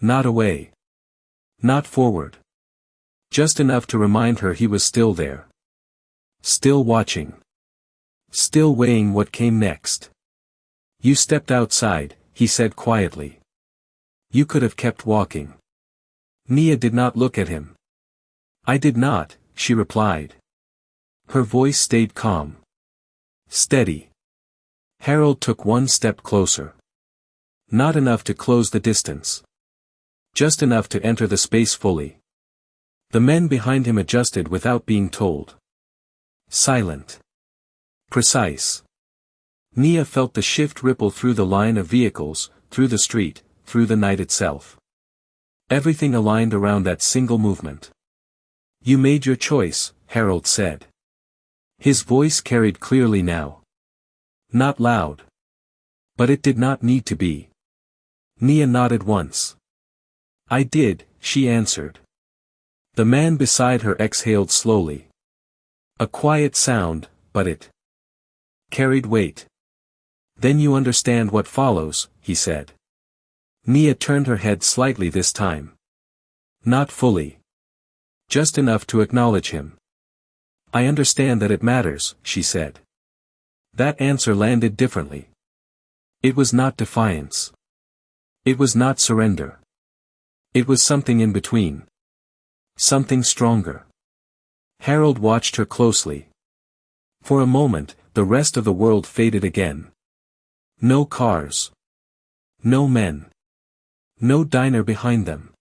Not away. Not forward. Just enough to remind her he was still there. Still watching. Still weighing what came next. You stepped outside, he said quietly. You could have kept walking. Nia did not look at him. I did not, she replied. Her voice stayed calm. Steady. Harold took one step closer. Not enough to close the distance. Just enough to enter the space fully. The men behind him adjusted without being told. Silent. Precise. Nia felt the shift ripple through the line of vehicles, through the street, through the night itself. Everything aligned around that single movement. You made your choice, Harold said. His voice carried clearly now. Not loud. But it did not need to be. Nia nodded once. I did, she answered. The man beside her exhaled slowly. A quiet sound, but it carried weight. Then you understand what follows, he said. Nia turned her head slightly this time. Not fully. Just enough to acknowledge him. I understand that it matters, she said. That answer landed differently. It was not defiance. It was not surrender. It was something in between. Something stronger. Harold watched her closely. For a moment, the rest of the world faded again. No cars. No men. No diner behind them.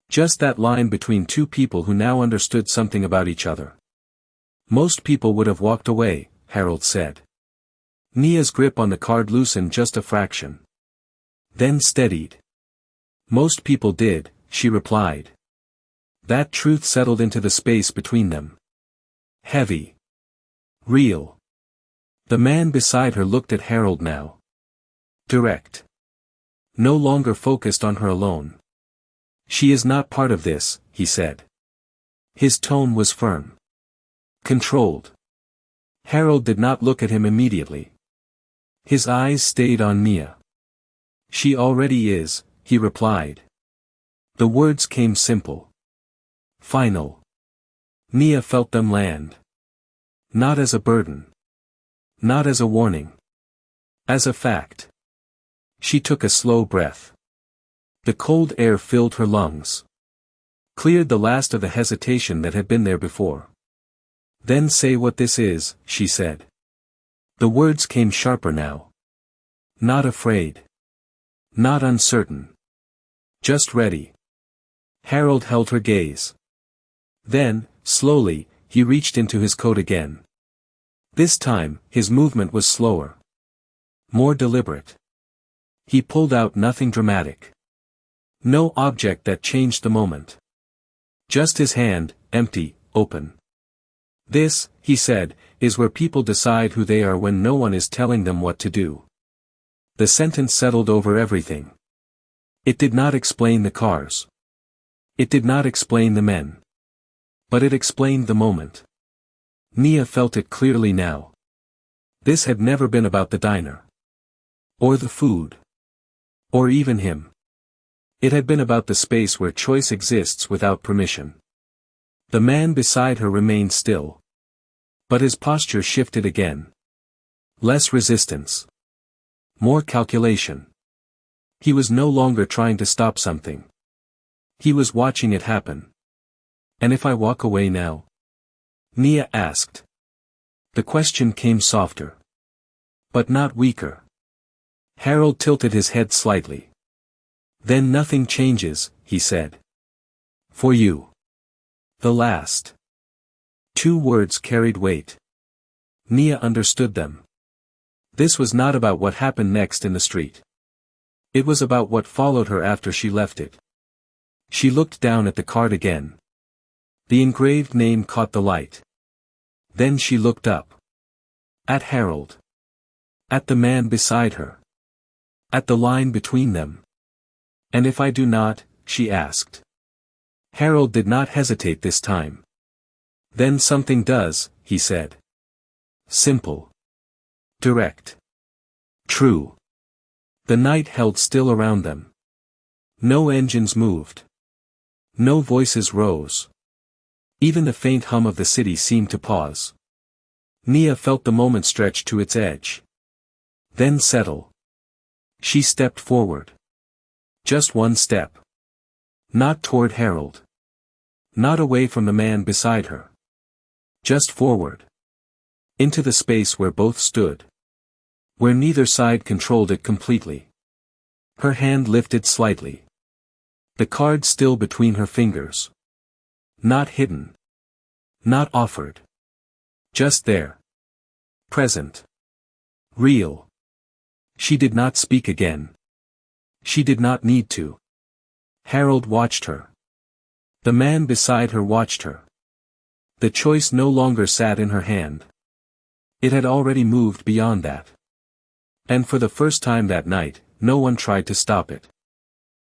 Just that line between two people who now understood something about each other. Most people would have walked away, Harold said. Nia's grip on the card loosened just a fraction. Then steadied. Most people did, she replied. That truth settled into the space between them. Heavy. Real. The man beside her looked at Harold now. Direct. No longer focused on her alone. She is not part of this, he said. His tone was firm. Controlled. Harold did not look at him immediately. His eyes stayed on Nia. She already is, he replied. The words came simple. Final. Nia felt them land. Not as a burden. Not as a warning. As a fact. She took a slow breath. The cold air filled her lungs. Cleared the last of the hesitation that had been there before. Then say what this is, she said. The words came sharper now. Not afraid. Not uncertain. Just ready. Harold held her gaze. Then, slowly, he reached into his coat again. This time, his movement was slower. More deliberate. He pulled out nothing dramatic. No object that changed the moment. Just his hand, empty, open. This, he said, is where people decide who they are when no one is telling them what to do. The sentence settled over everything. It did not explain the cars. It did not explain the men. But it explained the moment. Nia felt it clearly now. This had never been about the diner. Or the food. Or even him. It had been about the space where choice exists without permission. The man beside her remained still. But his posture shifted again. Less resistance. More calculation. He was no longer trying to stop something. He was watching it happen. And if I walk away now? Nia asked. The question came softer. But not weaker. Harold tilted his head slightly. Then nothing changes, he said. For you. The last. 2 words carried weight. Nia understood them. This was not about what happened next in the street. It was about what followed her after she left it. She looked down at the card again. The engraved name caught the light. Then she looked up. At Harold. At the man beside her. At the line between them. And if I do not, she asked. Harold did not hesitate this time. Then something does, he said. Simple. Direct. True. The night held still around them. No engines moved. No voices rose. Even the faint hum of the city seemed to pause. Nia felt the moment stretch to its edge. Then settle. She stepped forward. Just one step. Not toward Harold. Not away from the man beside her. Just forward. Into the space where both stood. Where neither side controlled it completely. Her hand lifted slightly. The card still between her fingers. Not hidden. Not offered. Just there. Present. Real. She did not speak again. She did not need to. Harold watched her. The man beside her watched her. The choice no longer sat in her hand. It had already moved beyond that. And for the first time that night, no one tried to stop it.